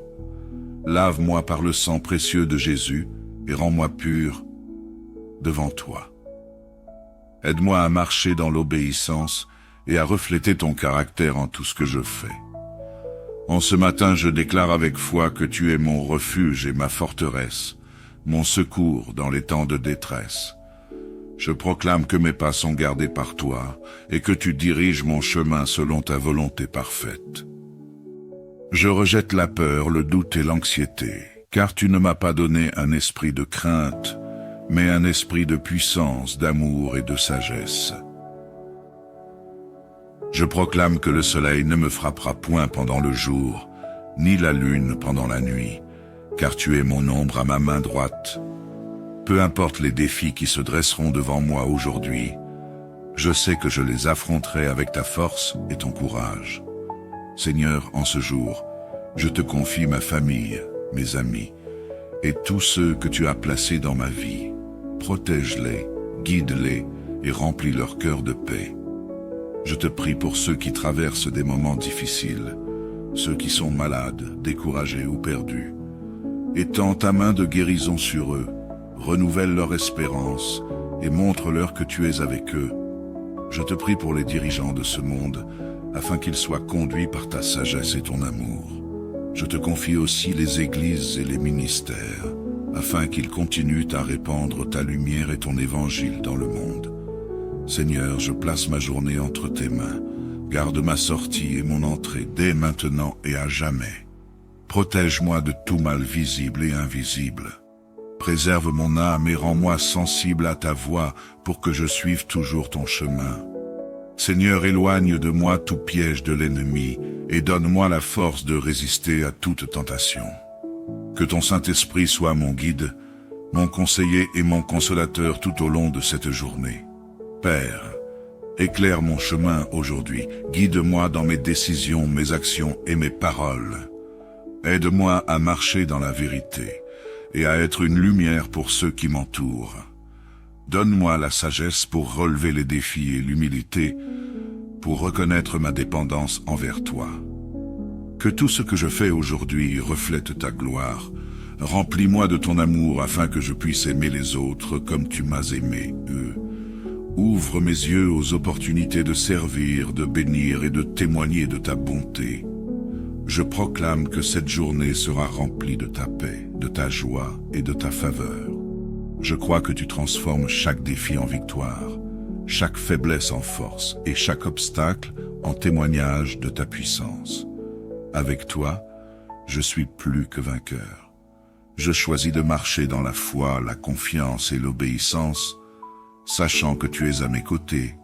Lave-moi par le sang précieux de Jésus et rends-moi pur devant toi. Aide-moi à marcher dans l'obéissance et à refléter ton caractère en tout ce que je fais. En ce matin, je déclare avec foi que tu es mon refuge et ma forteresse, mon secours dans les temps de détresse. Je proclame que mes pas sont gardés par toi et que tu diriges mon chemin selon ta volonté parfaite. Je rejette la peur, le doute et l'anxiété, car tu ne m'as pas donné un esprit de crainte, mais un esprit de puissance, d'amour et de sagesse. Je proclame que le soleil ne me frappera point pendant le jour, ni la lune pendant la nuit, car tu es mon ombre à ma main droite. Peu importe les défis qui se dresseront devant moi aujourd'hui, je sais que je les affronterai avec ta force et ton courage. Seigneur, en ce jour, je te confie ma famille, mes amis, et tous ceux que tu as placés dans ma vie. Protège-les, guide-les et remplis leur cœur de paix. Je te prie pour ceux qui traversent des moments difficiles, ceux qui sont malades, découragés ou perdus. Étends ta main de guérison sur eux, renouvelle leur espérance et montre-leur que tu es avec eux. Je te prie pour les dirigeants de ce monde, afin qu'ils soient conduits par ta sagesse et ton amour. Je te confie aussi les églises et les ministères, afin qu'ils continuent à répandre ta lumière et ton évangile dans le monde. Seigneur, je place ma journée entre tes mains. Garde ma sortie et mon entrée dès maintenant et à jamais. Protège-moi de tout mal visible et invisible. Préserve mon âme et rends-moi sensible à ta voix pour que je suive toujours ton chemin. Seigneur, éloigne de moi tout piège de l'ennemi et donne-moi la force de résister à toute tentation. Que ton Saint-Esprit soit mon guide, mon conseiller et mon consolateur tout au long de cette journée. Père, éclaire mon chemin aujourd'hui, guide-moi dans mes décisions, mes actions et mes paroles. Aide-moi à marcher dans la vérité et à être une lumière pour ceux qui m'entourent. Donne-moi la sagesse pour relever les défis et l'humilité, pour reconnaître ma dépendance envers toi. Que tout ce que je fais aujourd'hui reflète ta gloire. Remplis-moi de ton amour afin que je puisse aimer les autres comme tu m'as aimé, eux. Ouvre mes yeux aux opportunités de servir, de bénir et de témoigner de ta bonté. Je proclame que cette journée sera remplie de ta paix, de ta joie et de ta faveur. Je crois que tu transformes chaque défi en victoire, chaque faiblesse en force et chaque obstacle en témoignage de ta puissance. Avec toi, je suis plus que vainqueur. Je choisis de marcher dans la foi, la confiance et l'obéissance, sachant que tu es à mes côtés.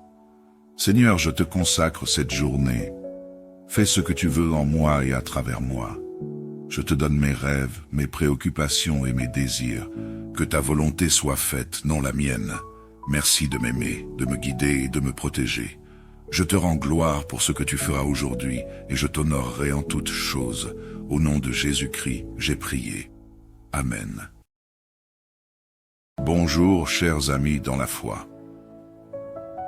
Seigneur, je te consacre cette journée. Fais ce que tu veux en moi et à travers moi. Je te donne mes rêves, mes préoccupations et mes désirs. Que ta volonté soit faite, non la mienne. Merci de m'aimer, de me guider et de me protéger. Je te rends gloire pour ce que tu feras aujourd'hui et je t'honorerai en toutes choses. Au nom de Jésus-Christ, j'ai prié. Amen. Bonjour, chers amis dans la foi.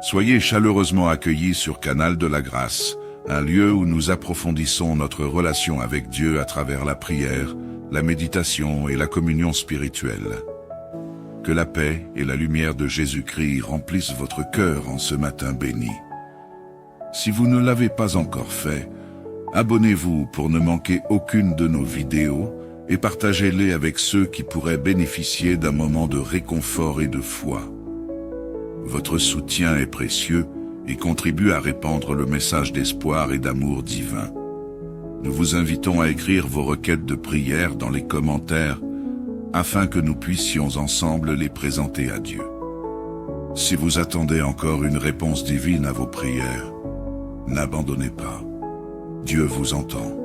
Soyez chaleureusement accueillis sur Canal de la Grâce, un lieu où nous approfondissons notre relation avec Dieu à travers la prière, la méditation et la communion spirituelle. Que la paix et la lumière de Jésus-Christ remplissent votre cœur en ce matin béni. Si vous ne l'avez pas encore fait, abonnez-vous pour ne manquer aucune de nos vidéos et partagez-les avec ceux qui pourraient bénéficier d'un moment de réconfort et de foi. Votre soutien est précieux et contribue à répandre le message d'espoir et d'amour divin. Nous vous invitons à écrire vos requêtes de prière dans les commentaires afin que nous puissions ensemble les présenter à Dieu. Si vous attendez encore une réponse divine à vos prières, n'abandonnez pas. Dieu vous entend.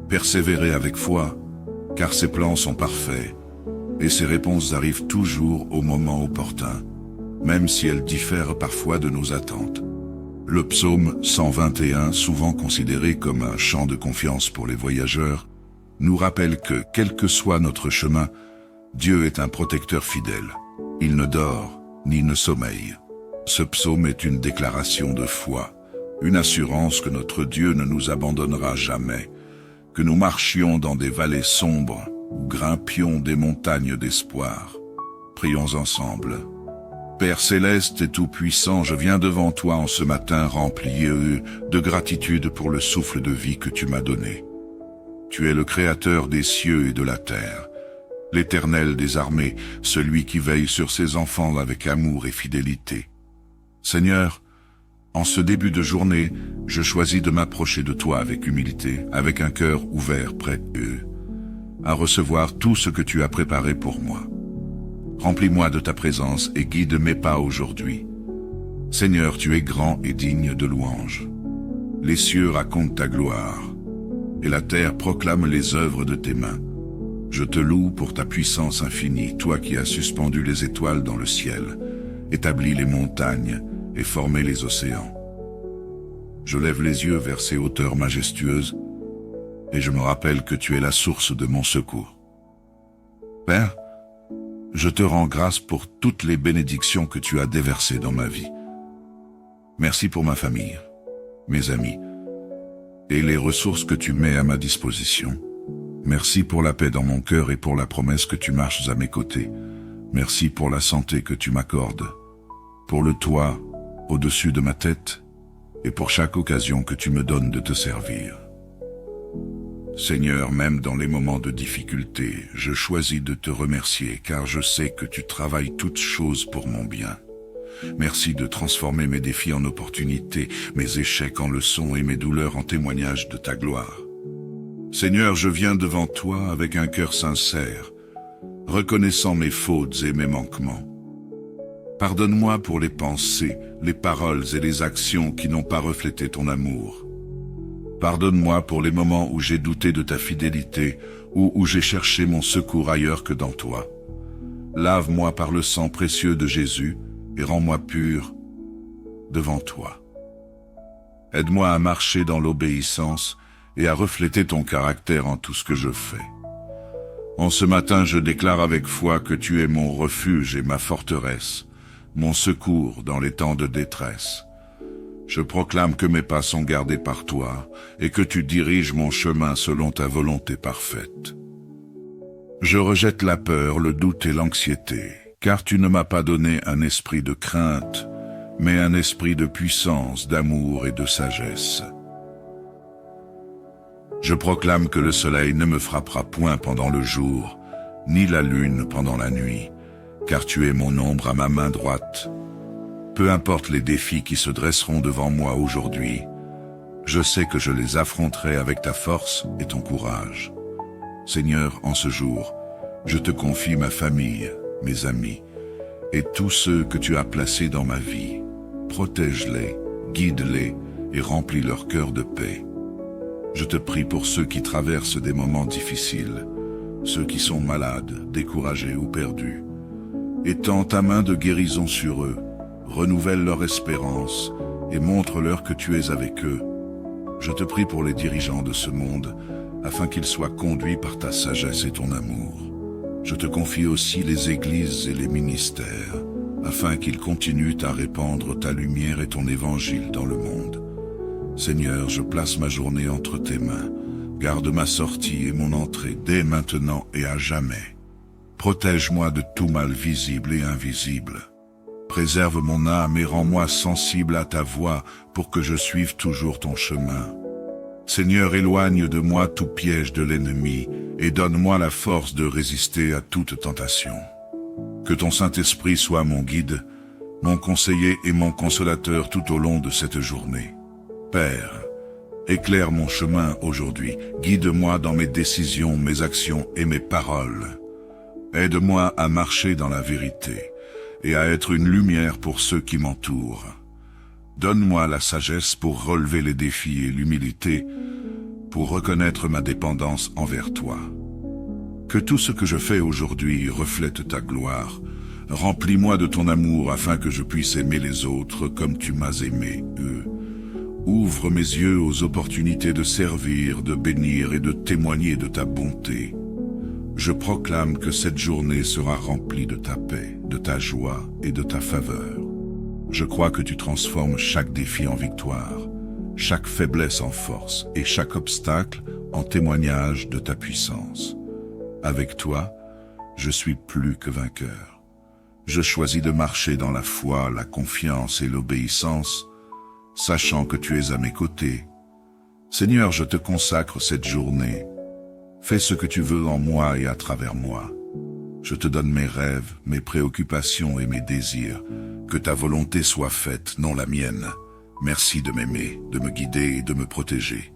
Persévérez avec foi, car ses plans sont parfaits, et ses réponses arrivent toujours au moment opportun, même si elles diffèrent parfois de nos attentes. Le psaume 121, souvent considéré comme un chant de confiance pour les voyageurs, nous rappelle que, quel que soit notre chemin, Dieu est un protecteur fidèle. Il ne dort, ni ne sommeille. Ce psaume est une déclaration de foi, une assurance que notre Dieu ne nous abandonnera jamais, que nous marchions dans des vallées sombres ou grimpions des montagnes d'espoir. Prions ensemble. Père céleste et tout-puissant, je viens devant toi en ce matin rempli de gratitude pour le souffle de vie que tu m'as donné. Tu es le Créateur des cieux et de la terre, l'Éternel des armées, celui qui veille sur ses enfants avec amour et fidélité. Seigneur, en ce début de journée, je choisis de m'approcher de toi avec humilité, avec un cœur ouvert, prêt à recevoir tout ce que tu as préparé pour moi. Remplis-moi de ta présence et guide mes pas aujourd'hui. Seigneur, tu es grand et digne de louange. Les cieux racontent ta gloire, et la terre proclame les œuvres de tes mains. Je te loue pour ta puissance infinie, toi qui as suspendu les étoiles dans le ciel, établi les montagnes et formé les océans. Je lève les yeux vers ces hauteurs majestueuses, et je me rappelle que tu es la source de mon secours. Père, je te rends grâce pour toutes les bénédictions que tu as déversées dans ma vie. Merci pour ma famille, mes amis, et les ressources que tu mets à ma disposition. Merci pour la paix dans mon cœur et pour la promesse que tu marches à mes côtés. Merci pour la santé que tu m'accordes, pour le toit au-dessus de ma tête et pour chaque occasion que tu me donnes de te servir. Seigneur, même dans les moments de difficulté, je choisis de te remercier car je sais que tu travailles toutes choses pour mon bien. Merci de transformer mes défis en opportunités, mes échecs en leçons et mes douleurs en témoignages de ta gloire. Seigneur, je viens devant toi avec un cœur sincère, reconnaissant mes fautes et mes manquements. Pardonne-moi pour les pensées, les paroles et les actions qui n'ont pas reflété ton amour. Pardonne-moi pour les moments où j'ai douté de ta fidélité ou où j'ai cherché mon secours ailleurs que dans toi. Lave-moi par le sang précieux de Jésus et rends-moi pur devant toi. Aide-moi à marcher dans l'obéissance et à refléter ton caractère en tout ce que je fais. En ce matin, je déclare avec foi que tu es mon refuge et ma forteresse, mon secours dans les temps de détresse. Je proclame que mes pas sont gardés par toi et que tu diriges mon chemin selon ta volonté parfaite. Je rejette la peur, le doute et l'anxiété, car tu ne m'as pas donné un esprit de crainte, mais un esprit de puissance, d'amour et de sagesse. Je proclame que le soleil ne me frappera point pendant le jour, ni la lune pendant la nuit, car tu es mon ombre à ma main droite. Peu importe les défis qui se dresseront devant moi aujourd'hui, je sais que je les affronterai avec ta force et ton courage. Seigneur, en ce jour, je te confie ma famille, mes amis, et tous ceux que tu as placés dans ma vie. Protège-les, guide-les et remplis leur cœur de paix. Je te prie pour ceux qui traversent des moments difficiles, ceux qui sont malades, découragés ou perdus. Étends ta main de guérison sur eux, renouvelle leur espérance et montre-leur que tu es avec eux. Je te prie pour les dirigeants de ce monde, afin qu'ils soient conduits par ta sagesse et ton amour. Je te confie aussi les églises et les ministères, afin qu'ils continuent à répandre ta lumière et ton évangile dans le monde. Seigneur, je place ma journée entre tes mains. Garde ma sortie et mon entrée dès maintenant et à jamais. Protège-moi de tout mal visible et invisible. Préserve mon âme et rends-moi sensible à ta voix pour que je suive toujours ton chemin. Seigneur, éloigne de moi tout piège de l'ennemi et donne-moi la force de résister à toute tentation. Que ton Saint-Esprit soit mon guide, mon conseiller et mon consolateur tout au long de cette journée. Père, éclaire mon chemin aujourd'hui, guide-moi dans mes décisions, mes actions et mes paroles. Aide-moi à marcher dans la vérité et à être une lumière pour ceux qui m'entourent. Donne-moi la sagesse pour relever les défis et l'humilité, pour reconnaître ma dépendance envers toi. Que tout ce que je fais aujourd'hui reflète ta gloire. Remplis-moi de ton amour afin que je puisse aimer les autres comme tu m'as aimé, eux. Ouvre mes yeux aux opportunités de servir, de bénir et de témoigner de ta bonté. Je proclame que cette journée sera remplie de ta paix, de ta joie et de ta faveur. Je crois que tu transformes chaque défi en victoire, chaque faiblesse en force et chaque obstacle en témoignage de ta puissance. Avec toi, je suis plus que vainqueur. Je choisis de marcher dans la foi, la confiance et l'obéissance, sachant que tu es à mes côtés. Seigneur, je te consacre cette journée. Fais ce que tu veux en moi et à travers moi. Je te donne mes rêves, mes préoccupations et mes désirs. Que ta volonté soit faite, non la mienne. Merci de m'aimer, de me guider et de me protéger.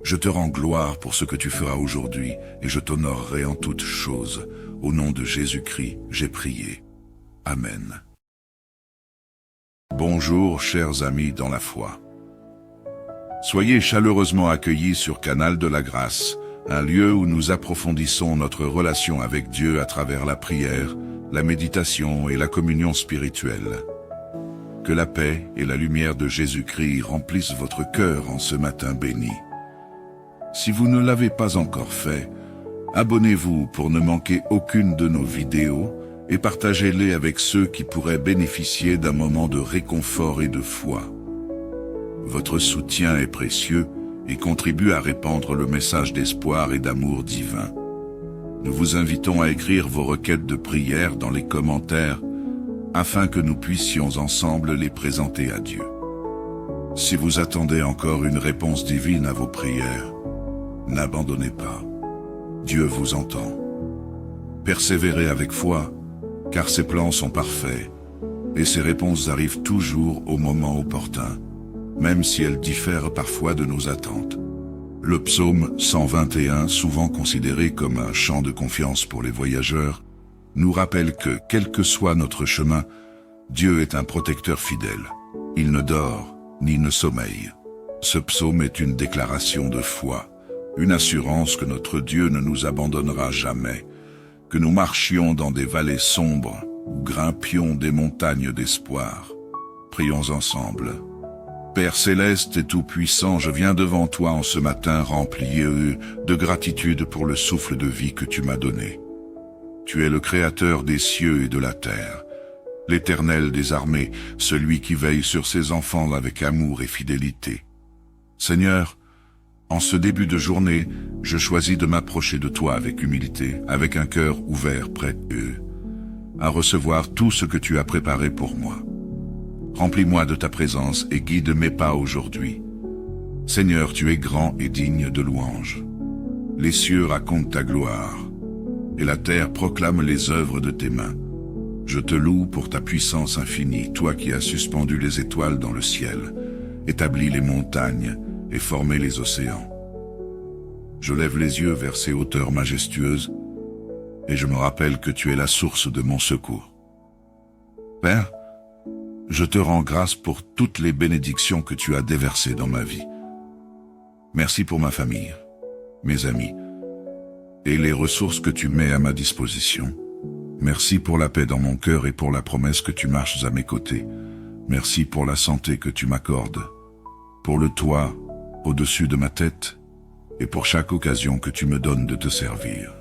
Je te rends gloire pour ce que tu feras aujourd'hui et je t'honorerai en toutes choses. Au nom de Jésus-Christ, j'ai prié. Amen. Bonjour, chers amis dans la foi. Soyez chaleureusement accueillis sur Canal de la Grâce, un lieu où nous approfondissons notre relation avec Dieu à travers la prière, la méditation et la communion spirituelle. Que la paix et la lumière de Jésus-Christ remplissent votre cœur en ce matin béni. Si vous ne l'avez pas encore fait, abonnez-vous pour ne manquer aucune de nos vidéos et partagez-les avec ceux qui pourraient bénéficier d'un moment de réconfort et de foi. Votre soutien est précieux et contribue à répandre le message d'espoir et d'amour divin. Nous vous invitons à écrire vos requêtes de prière dans les commentaires afin que nous puissions ensemble les présenter à Dieu. Si vous attendez encore une réponse divine à vos prières, n'abandonnez pas. Dieu vous entend. Persévérez avec foi, car ses plans sont parfaits, et ses réponses arrivent toujours au moment opportun, même si elles diffèrent parfois de nos attentes. Le psaume 121, souvent considéré comme un chant de confiance pour les voyageurs, nous rappelle que, quel que soit notre chemin, Dieu est un protecteur fidèle. Il ne dort, ni ne sommeille. Ce psaume est une déclaration de foi, une assurance que notre Dieu ne nous abandonnera jamais, que nous marchions dans des vallées sombres ou grimpions des montagnes d'espoir. Prions ensemble. Père céleste et tout-puissant, je viens devant toi en ce matin rempli de gratitude pour le souffle de vie que tu m'as donné. Tu es le Créateur des cieux et de la terre, l'Éternel des armées, celui qui veille sur ses enfants avec amour et fidélité. Seigneur, en ce début de journée, je choisis de m'approcher de toi avec humilité, avec un cœur ouvert, prêt à recevoir tout ce que tu as préparé pour moi. Remplis-moi de ta présence et guide mes pas aujourd'hui. Seigneur, tu es grand et digne de louange. Les cieux racontent ta gloire, et la terre proclame les œuvres de tes mains. Je te loue pour ta puissance infinie, toi qui as suspendu les étoiles dans le ciel, établi les montagnes et formé les océans. Je lève les yeux vers ces hauteurs majestueuses, et je me rappelle que tu es la source de mon secours. Père, je te rends grâce pour toutes les bénédictions que tu as déversées dans ma vie. Merci pour ma famille, mes amis, et les ressources que tu mets à ma disposition. Merci pour la paix dans mon cœur et pour la promesse que tu marches à mes côtés. Merci pour la santé que tu m'accordes, pour le toit au-dessus de ma tête et pour chaque occasion que tu me donnes de te servir.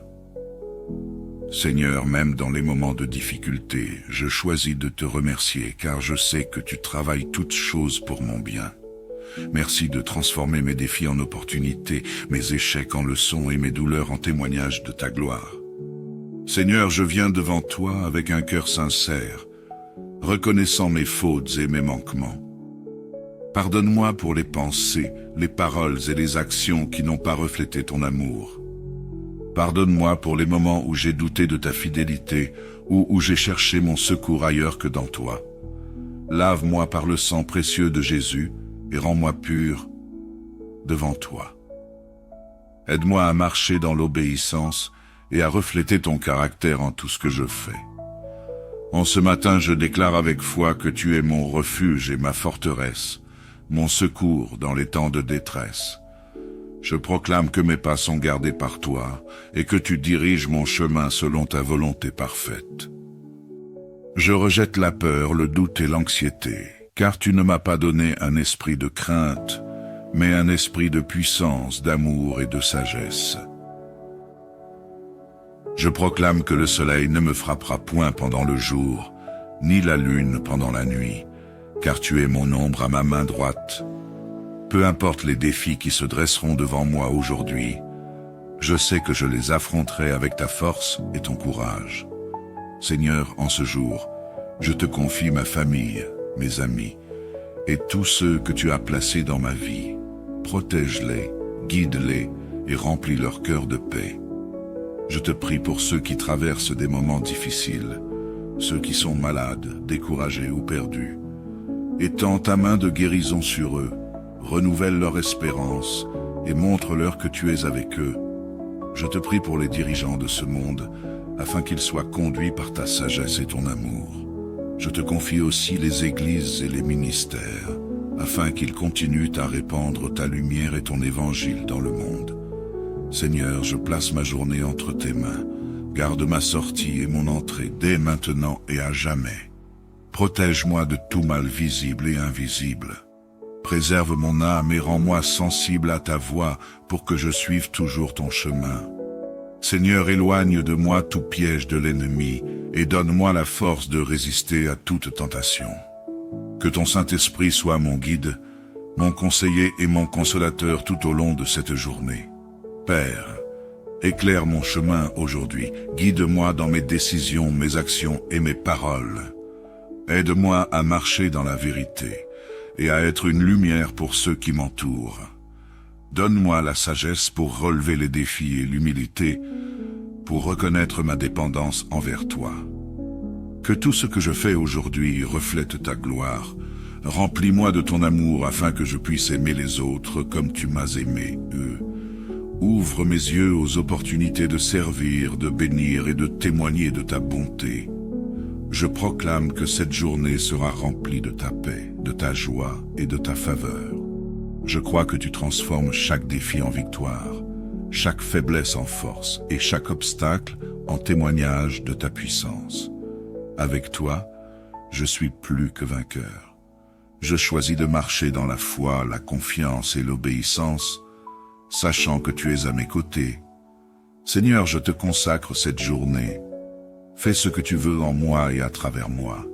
Seigneur, même dans les moments de difficulté, je choisis de te remercier car je sais que tu travailles toutes choses pour mon bien. Merci de transformer mes défis en opportunités, mes échecs en leçons et mes douleurs en témoignages de ta gloire. Seigneur, je viens devant toi avec un cœur sincère, reconnaissant mes fautes et mes manquements. Pardonne-moi pour les pensées, les paroles et les actions qui n'ont pas reflété ton amour. Pardonne-moi pour les moments où j'ai douté de ta fidélité ou où j'ai cherché mon secours ailleurs que dans toi. Lave-moi par le sang précieux de Jésus et rends-moi pur devant toi. Aide-moi à marcher dans l'obéissance et à refléter ton caractère en tout ce que je fais. En ce matin, je déclare avec foi que tu es mon refuge et ma forteresse, mon secours dans les temps de détresse. Je proclame que mes pas sont gardés par toi et que tu diriges mon chemin selon ta volonté parfaite. Je rejette la peur, le doute et l'anxiété, car tu ne m'as pas donné un esprit de crainte, mais un esprit de puissance, d'amour et de sagesse. Je proclame que le soleil ne me frappera point pendant le jour, ni la lune pendant la nuit, car tu es mon ombre à ma main droite. Peu importe les défis qui se dresseront devant moi aujourd'hui, je sais que je les affronterai avec ta force et ton courage. Seigneur, en ce jour, je te confie ma famille, mes amis, et tous ceux que tu as placés dans ma vie. Protège-les, guide-les et remplis leur cœur de paix. Je te prie pour ceux qui traversent des moments difficiles, ceux qui sont malades, découragés ou perdus. Étends ta main de guérison sur eux, renouvelle leur espérance et montre-leur que tu es avec eux. Je te prie pour les dirigeants de ce monde, afin qu'ils soient conduits par ta sagesse et ton amour. Je te confie aussi les églises et les ministères, afin qu'ils continuent à répandre ta lumière et ton évangile dans le monde. Seigneur, je place ma journée entre tes mains. Garde ma sortie et mon entrée dès maintenant et à jamais. Protège-moi de tout mal visible et invisible. Préserve mon âme et rends-moi sensible à ta voix pour que je suive toujours ton chemin. Seigneur, éloigne de moi tout piège de l'ennemi et donne-moi la force de résister à toute tentation. Que ton Saint-Esprit soit mon guide, mon conseiller et mon consolateur tout au long de cette journée. Père, éclaire mon chemin aujourd'hui, guide-moi dans mes décisions, mes actions et mes paroles. Aide-moi à marcher dans la vérité et à être une lumière pour ceux qui m'entourent. Donne-moi la sagesse pour relever les défis et l'humilité, pour reconnaître ma dépendance envers toi. Que tout ce que je fais aujourd'hui reflète ta gloire. Remplis-moi de ton amour afin que je puisse aimer les autres comme tu m'as aimé, eux. Ouvre mes yeux aux opportunités de servir, de bénir et de témoigner de ta bonté. Je proclame que cette journée sera remplie de ta paix, de ta joie et de ta faveur. Je crois que tu transformes chaque défi en victoire, chaque faiblesse en force et chaque obstacle en témoignage de ta puissance. Avec toi, je suis plus que vainqueur. Je choisis de marcher dans la foi, la confiance et l'obéissance, sachant que tu es à mes côtés. Seigneur, je te consacre cette journée. Fais ce que tu veux en moi et à travers moi.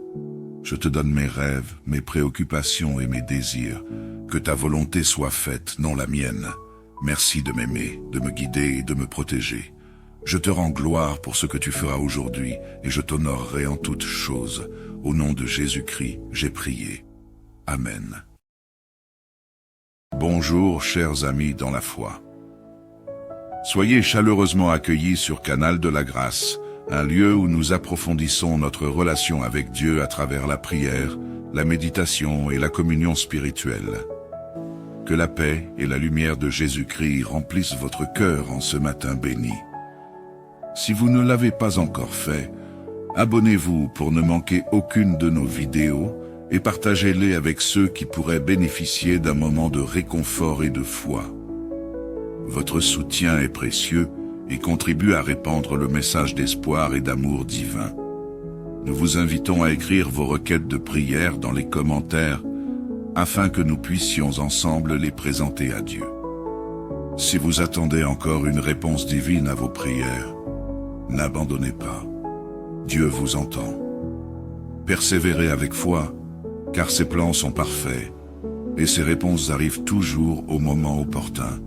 Je te donne mes rêves, mes préoccupations et mes désirs. Que ta volonté soit faite, non la mienne. Merci de m'aimer, de me guider et de me protéger. Je te rends gloire pour ce que tu feras aujourd'hui et je t'honorerai en toutes choses. Au nom de Jésus-Christ, j'ai prié. Amen. Bonjour, chers amis dans la foi. Soyez chaleureusement accueillis sur Canal de la Grâce, un lieu où nous approfondissons notre relation avec Dieu à travers la prière, la méditation et la communion spirituelle. Que la paix et la lumière de Jésus-Christ remplissent votre cœur en ce matin béni. Si vous ne l'avez pas encore fait, abonnez-vous pour ne manquer aucune de nos vidéos et partagez-les avec ceux qui pourraient bénéficier d'un moment de réconfort et de foi. Votre soutien est précieux et contribue à répandre le message d'espoir et d'amour divin. Nous vous invitons à écrire vos requêtes de prière dans les commentaires afin que nous puissions ensemble les présenter à Dieu. Si vous attendez encore une réponse divine à vos prières, n'abandonnez pas. Dieu vous entend. Persévérez avec foi, car ses plans sont parfaits, et ses réponses arrivent toujours au moment opportun,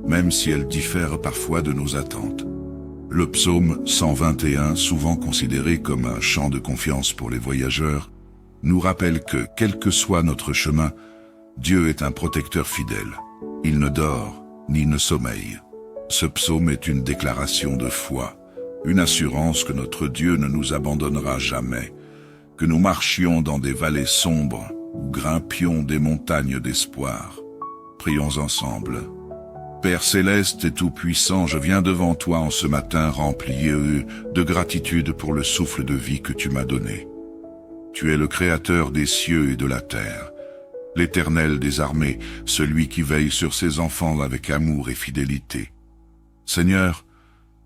même si elles diffèrent parfois de nos attentes. Le psaume 121, souvent considéré comme un chant de confiance pour les voyageurs, nous rappelle que, quel que soit notre chemin, Dieu est un protecteur fidèle. Il ne dort, ni ne sommeille. Ce psaume est une déclaration de foi, une assurance que notre Dieu ne nous abandonnera jamais, que nous marchions dans des vallées sombres ou grimpions des montagnes d'espoir. Prions ensemble. Père céleste et tout-puissant, je viens devant toi en ce matin rempli de gratitude pour le souffle de vie que tu m'as donné. Tu es le Créateur des cieux et de la terre, l'Éternel des armées, celui qui veille sur ses enfants avec amour et fidélité. Seigneur,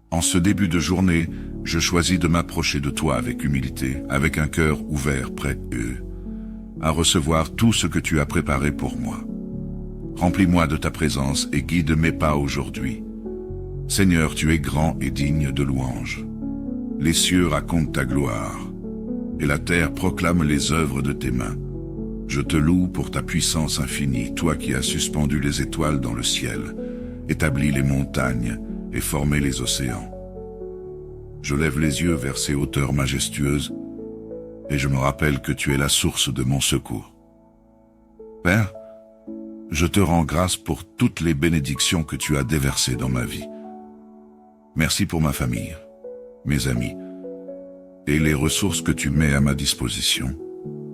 en ce début de journée, je choisis de m'approcher de toi avec humilité, avec un cœur ouvert, prêt à recevoir tout ce que tu as préparé pour moi. Remplis-moi de ta présence et guide mes pas aujourd'hui. Seigneur, tu es grand et digne de louange. Les cieux racontent ta gloire, et la terre proclame les œuvres de tes mains. Je te loue pour ta puissance infinie, toi qui as suspendu les étoiles dans le ciel, établi les montagnes et formé les océans. Je lève les yeux vers ces hauteurs majestueuses, et je me rappelle que tu es la source de mon secours. Père, je te rends grâce pour toutes les bénédictions que tu as déversées dans ma vie. Merci pour ma famille, mes amis, et les ressources que tu mets à ma disposition.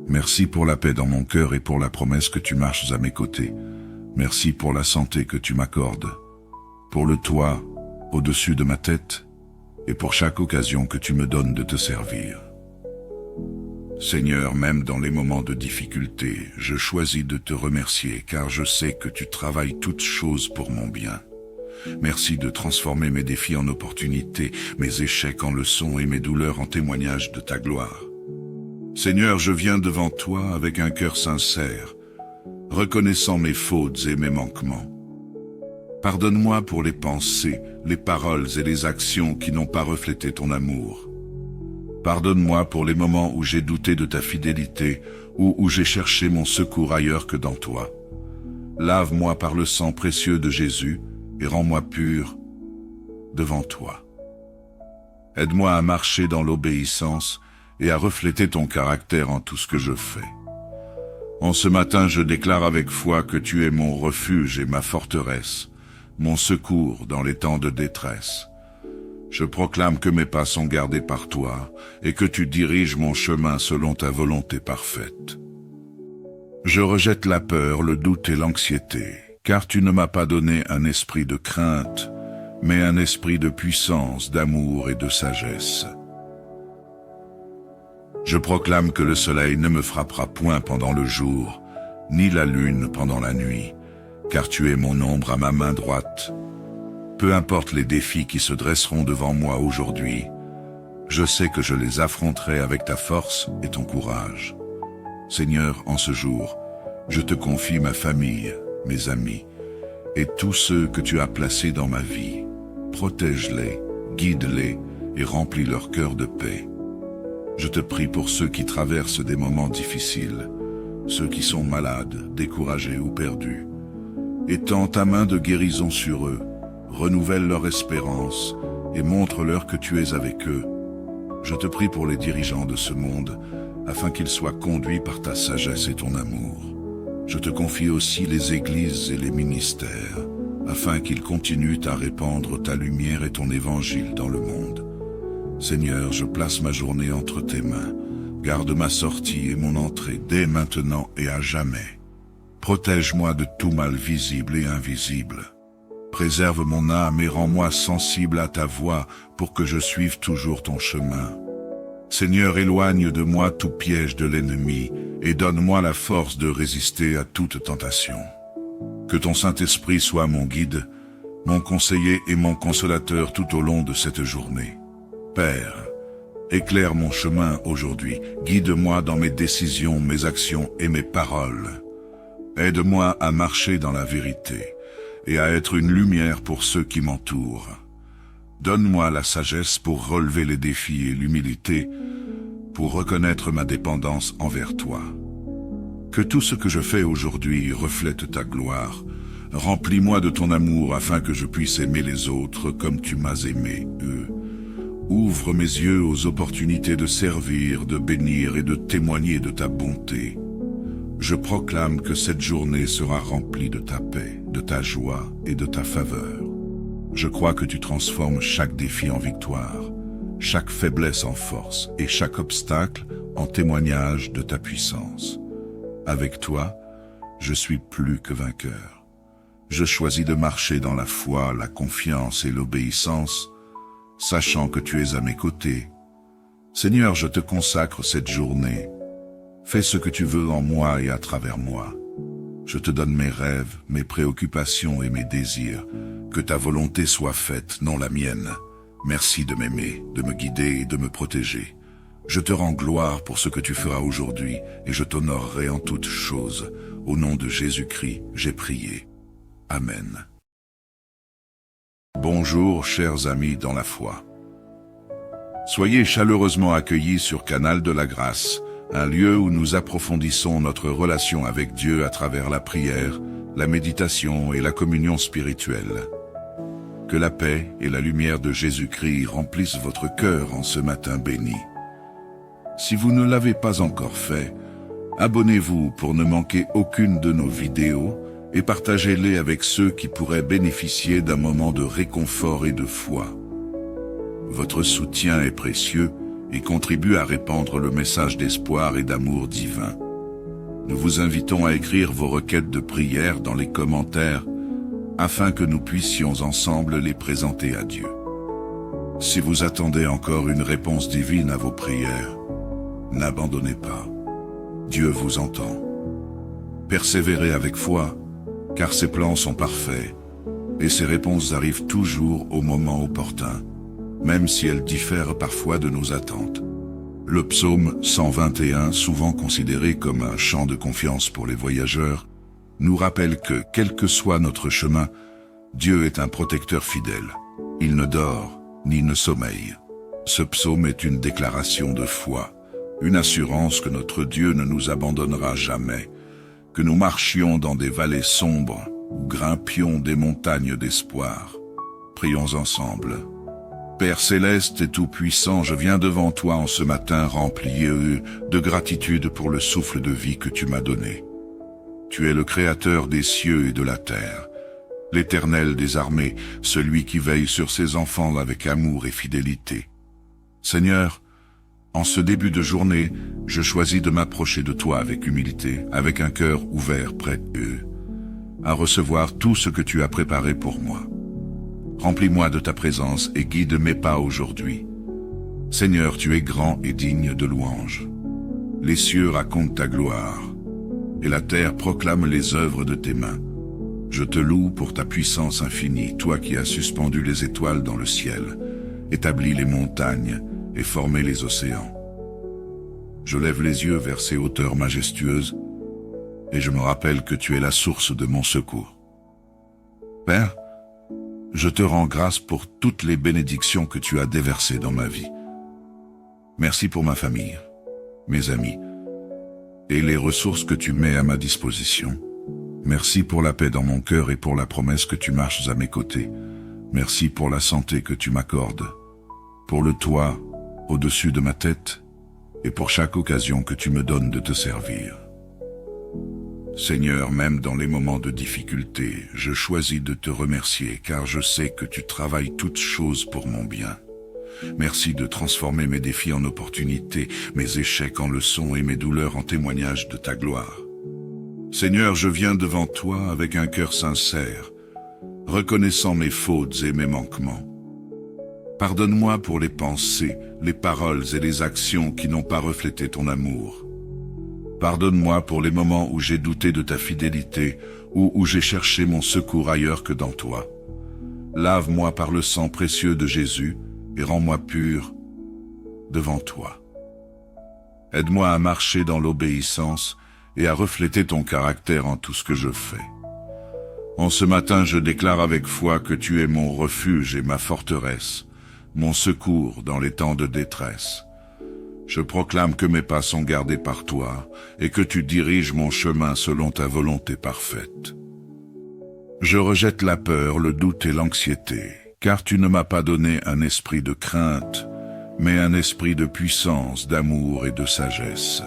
Merci pour la paix dans mon cœur et pour la promesse que tu marches à mes côtés. Merci pour la santé que tu m'accordes, pour le toit au-dessus de ma tête et pour chaque occasion que tu me donnes de te servir. Seigneur, même dans les moments de difficulté, je choisis de te remercier car je sais que tu travailles toutes choses pour mon bien. Merci de transformer mes défis en opportunités, mes échecs en leçons et mes douleurs en témoignages de ta gloire. Seigneur, je viens devant toi avec un cœur sincère, reconnaissant mes fautes et mes manquements. Pardonne-moi pour les pensées, les paroles et les actions qui n'ont pas reflété ton amour. Pardonne-moi pour les moments où j'ai douté de ta fidélité ou où j'ai cherché mon secours ailleurs que dans toi. Lave-moi par le sang précieux de Jésus et rends-moi pur devant toi. Aide-moi à marcher dans l'obéissance et à refléter ton caractère en tout ce que je fais. En ce matin, je déclare avec foi que tu es mon refuge et ma forteresse, mon secours dans les temps de détresse. Je proclame que mes pas sont gardés par toi et que tu diriges mon chemin selon ta volonté parfaite. Je rejette la peur, le doute et l'anxiété, car tu ne m'as pas donné un esprit de crainte, mais un esprit de puissance, d'amour et de sagesse. Je proclame que le soleil ne me frappera point pendant le jour, ni la lune pendant la nuit, car tu es mon ombre à ma main droite. Peu importe les défis qui se dresseront devant moi aujourd'hui, je sais que je les affronterai avec ta force et ton courage. Seigneur, en ce jour, je te confie ma famille, mes amis, et tous ceux que tu as placés dans ma vie. Protège-les, guide-les et remplis leur cœur de paix. Je te prie pour ceux qui traversent des moments difficiles, ceux qui sont malades, découragés ou perdus. Étends ta main de guérison sur eux, renouvelle leur espérance et montre-leur que tu es avec eux. Je te prie pour les dirigeants de ce monde, afin qu'ils soient conduits par ta sagesse et ton amour. Je te confie aussi les églises et les ministères, afin qu'ils continuent à répandre ta lumière et ton évangile dans le monde. Seigneur, je place ma journée entre tes mains. Garde ma sortie et mon entrée dès maintenant et à jamais. Protège-moi de tout mal visible et invisible. Préserve mon âme et rends-moi sensible à ta voix pour que je suive toujours ton chemin. Seigneur, éloigne de moi tout piège de l'ennemi et donne-moi la force de résister à toute tentation. Que ton Saint-Esprit soit mon guide, mon conseiller et mon consolateur tout au long de cette journée. Père, éclaire mon chemin aujourd'hui, guide-moi dans mes décisions, mes actions et mes paroles. Aide-moi à marcher dans la vérité et à être une lumière pour ceux qui m'entourent. Donne-moi la sagesse pour relever les défis et l'humilité, pour reconnaître ma dépendance envers toi. Que tout ce que je fais aujourd'hui reflète ta gloire. Remplis-moi de ton amour afin que je puisse aimer les autres comme tu m'as aimé, eux. Ouvre mes yeux aux opportunités de servir, de bénir et de témoigner de ta bonté. Je proclame que cette journée sera remplie de ta paix, de ta joie et de ta faveur. Je crois que tu transformes chaque défi en victoire, chaque faiblesse en force et chaque obstacle en témoignage de ta puissance. Avec toi, je suis plus que vainqueur. Je choisis de marcher dans la foi, la confiance et l'obéissance, sachant que tu es à mes côtés. Seigneur, je te consacre cette journée. Fais ce que tu veux en moi et à travers moi. Je te donne mes rêves, mes préoccupations et mes désirs. Que ta volonté soit faite, non la mienne. Merci de m'aimer, de me guider et de me protéger. Je te rends gloire pour ce que tu feras aujourd'hui et je t'honorerai en toutes choses. Au nom de Jésus-Christ, j'ai prié. Amen. Bonjour, chers amis dans la foi. Soyez chaleureusement accueillis sur Canal de la Grâce, un lieu où nous approfondissons notre relation avec Dieu à travers la prière, la méditation et la communion spirituelle. Que la paix et la lumière de Jésus-Christ remplissent votre cœur en ce matin béni. Si vous ne l'avez pas encore fait, abonnez-vous pour ne manquer aucune de nos vidéos et partagez-les avec ceux qui pourraient bénéficier d'un moment de réconfort et de foi. Votre soutien est précieux et contribue à répandre le message d'espoir et d'amour divin. Nous vous invitons à écrire vos requêtes de prière dans les commentaires afin que nous puissions ensemble les présenter à Dieu. Si vous attendez encore une réponse divine à vos prières, n'abandonnez pas. Dieu vous entend. Persévérez avec foi, car ses plans sont parfaits, et ses réponses arrivent toujours au moment opportun, même si elles diffèrent parfois de nos attentes. Le psaume 121, souvent considéré comme un chant de confiance pour les voyageurs, nous rappelle que, quel que soit notre chemin, Dieu est un protecteur fidèle. Il ne dort, ni ne sommeille. Ce psaume est une déclaration de foi, une assurance que notre Dieu ne nous abandonnera jamais, que nous marchions dans des vallées sombres ou grimpions des montagnes d'espoir. Prions ensemble. Père céleste et tout-puissant, je viens devant toi en ce matin rempli de gratitude pour le souffle de vie que tu m'as donné. Tu es le Créateur des cieux et de la terre, l'Éternel des armées, celui qui veille sur ses enfants avec amour et fidélité. Seigneur, en ce début de journée, je choisis de m'approcher de toi avec humilité, avec un cœur ouvert prêt à recevoir tout ce que tu as préparé pour moi. Remplis-moi de ta présence et guide mes pas aujourd'hui. Seigneur, tu es grand et digne de louange. Les cieux racontent ta gloire, et la terre proclame les œuvres de tes mains. Je te loue pour ta puissance infinie, toi qui as suspendu les étoiles dans le ciel, établi les montagnes et formé les océans. Je lève les yeux vers ces hauteurs majestueuses, et je me rappelle que tu es la source de mon secours. Père, je te rends grâce pour toutes les bénédictions que tu as déversées dans ma vie. Merci pour ma famille, mes amis, et les ressources que tu mets à ma disposition. Merci pour la paix dans mon cœur et pour la promesse que tu marches à mes côtés. Merci pour la santé que tu m'accordes, pour le toit au-dessus de ma tête et pour chaque occasion que tu me donnes de te servir. Seigneur, même dans les moments de difficulté, je choisis de te remercier car je sais que tu travailles toutes choses pour mon bien. Merci de transformer mes défis en opportunités, mes échecs en leçons et mes douleurs en témoignages de ta gloire. Seigneur, je viens devant toi avec un cœur sincère, reconnaissant mes fautes et mes manquements. Pardonne-moi pour les pensées, les paroles et les actions qui n'ont pas reflété ton amour. Pardonne-moi pour les moments où j'ai douté de ta fidélité ou où j'ai cherché mon secours ailleurs que dans toi. Lave-moi par le sang précieux de Jésus et rends-moi pur devant toi. Aide-moi à marcher dans l'obéissance et à refléter ton caractère en tout ce que je fais. En ce matin, je déclare avec foi que tu es mon refuge et ma forteresse, mon secours dans les temps de détresse. Je proclame que mes pas sont gardés par toi et que tu diriges mon chemin selon ta volonté parfaite. Je rejette la peur, le doute et l'anxiété, car tu ne m'as pas donné un esprit de crainte, mais un esprit de puissance, d'amour et de sagesse.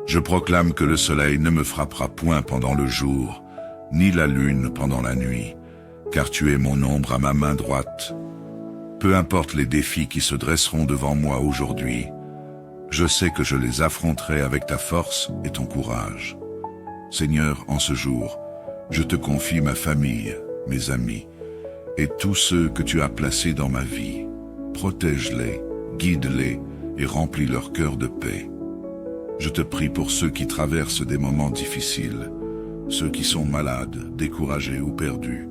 Je proclame que le soleil ne me frappera point pendant le jour, ni la lune pendant la nuit, car tu es mon ombre à ma main droite. Peu importe les défis qui se dresseront devant moi aujourd'hui, je sais que je les affronterai avec ta force et ton courage. Seigneur, en ce jour, je te confie ma famille, mes amis, et tous ceux que tu as placés dans ma vie. Protège-les, guide-les et remplis leur cœur de paix. Je te prie pour ceux qui traversent des moments difficiles, ceux qui sont malades, découragés ou perdus.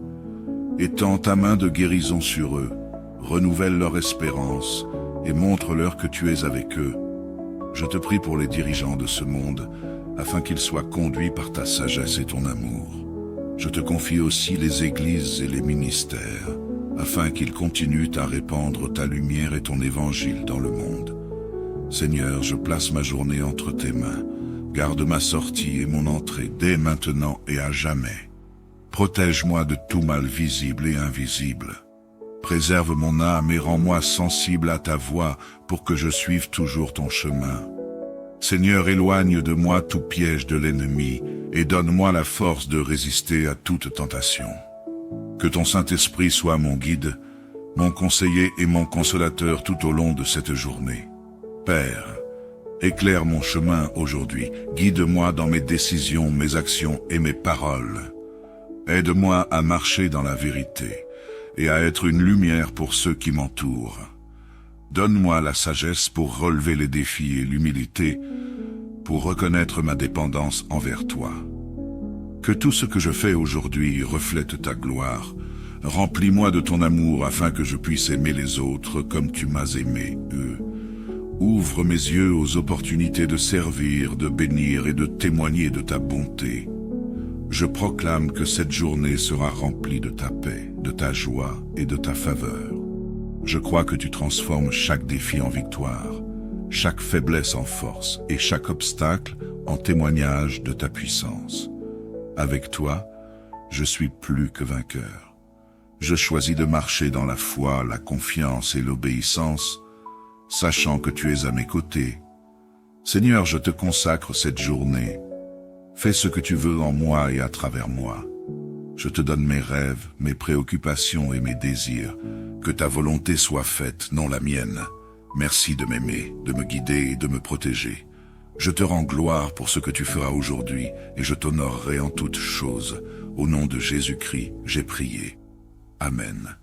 Étends ta main de guérison sur eux, renouvelle leur espérance et montre-leur que tu es avec eux. Je te prie pour les dirigeants de ce monde, afin qu'ils soient conduits par ta sagesse et ton amour. Je te confie aussi les églises et les ministères, afin qu'ils continuent à répandre ta lumière et ton évangile dans le monde. Seigneur, je place ma journée entre tes mains. Garde ma sortie et mon entrée dès maintenant et à jamais. Protège-moi de tout mal visible et invisible. Préserve mon âme et rends-moi sensible à ta voix pour que je suive toujours ton chemin. Seigneur, éloigne de moi tout piège de l'ennemi et donne-moi la force de résister à toute tentation. Que ton Saint-Esprit soit mon guide, mon conseiller et mon consolateur tout au long de cette journée. Père, éclaire mon chemin aujourd'hui, guide-moi dans mes décisions, mes actions et mes paroles. Aide-moi à marcher dans la vérité et à être une lumière pour ceux qui m'entourent. Donne-moi la sagesse pour relever les défis et l'humilité, pour reconnaître ma dépendance envers toi. Que tout ce que je fais aujourd'hui reflète ta gloire. Remplis-moi de ton amour afin que je puisse aimer les autres comme tu m'as aimé, eux. Ouvre mes yeux aux opportunités de servir, de bénir et de témoigner de ta bonté. Je proclame que cette journée sera remplie de ta paix, de ta joie et de ta faveur. Je crois que tu transformes chaque défi en victoire, chaque faiblesse en force et chaque obstacle en témoignage de ta puissance. Avec toi, je suis plus que vainqueur. Je choisis de marcher dans la foi, la confiance et l'obéissance, sachant que tu es à mes côtés. Seigneur, je te consacre cette journée. Fais ce que tu veux en moi et à travers moi. Je te donne mes rêves, mes préoccupations et mes désirs. Que ta volonté soit faite, non la mienne. Merci de m'aimer, de me guider et de me protéger. Je te rends gloire pour ce que tu feras aujourd'hui et je t'honorerai en toutes choses. Au nom de Jésus-Christ, j'ai prié. Amen.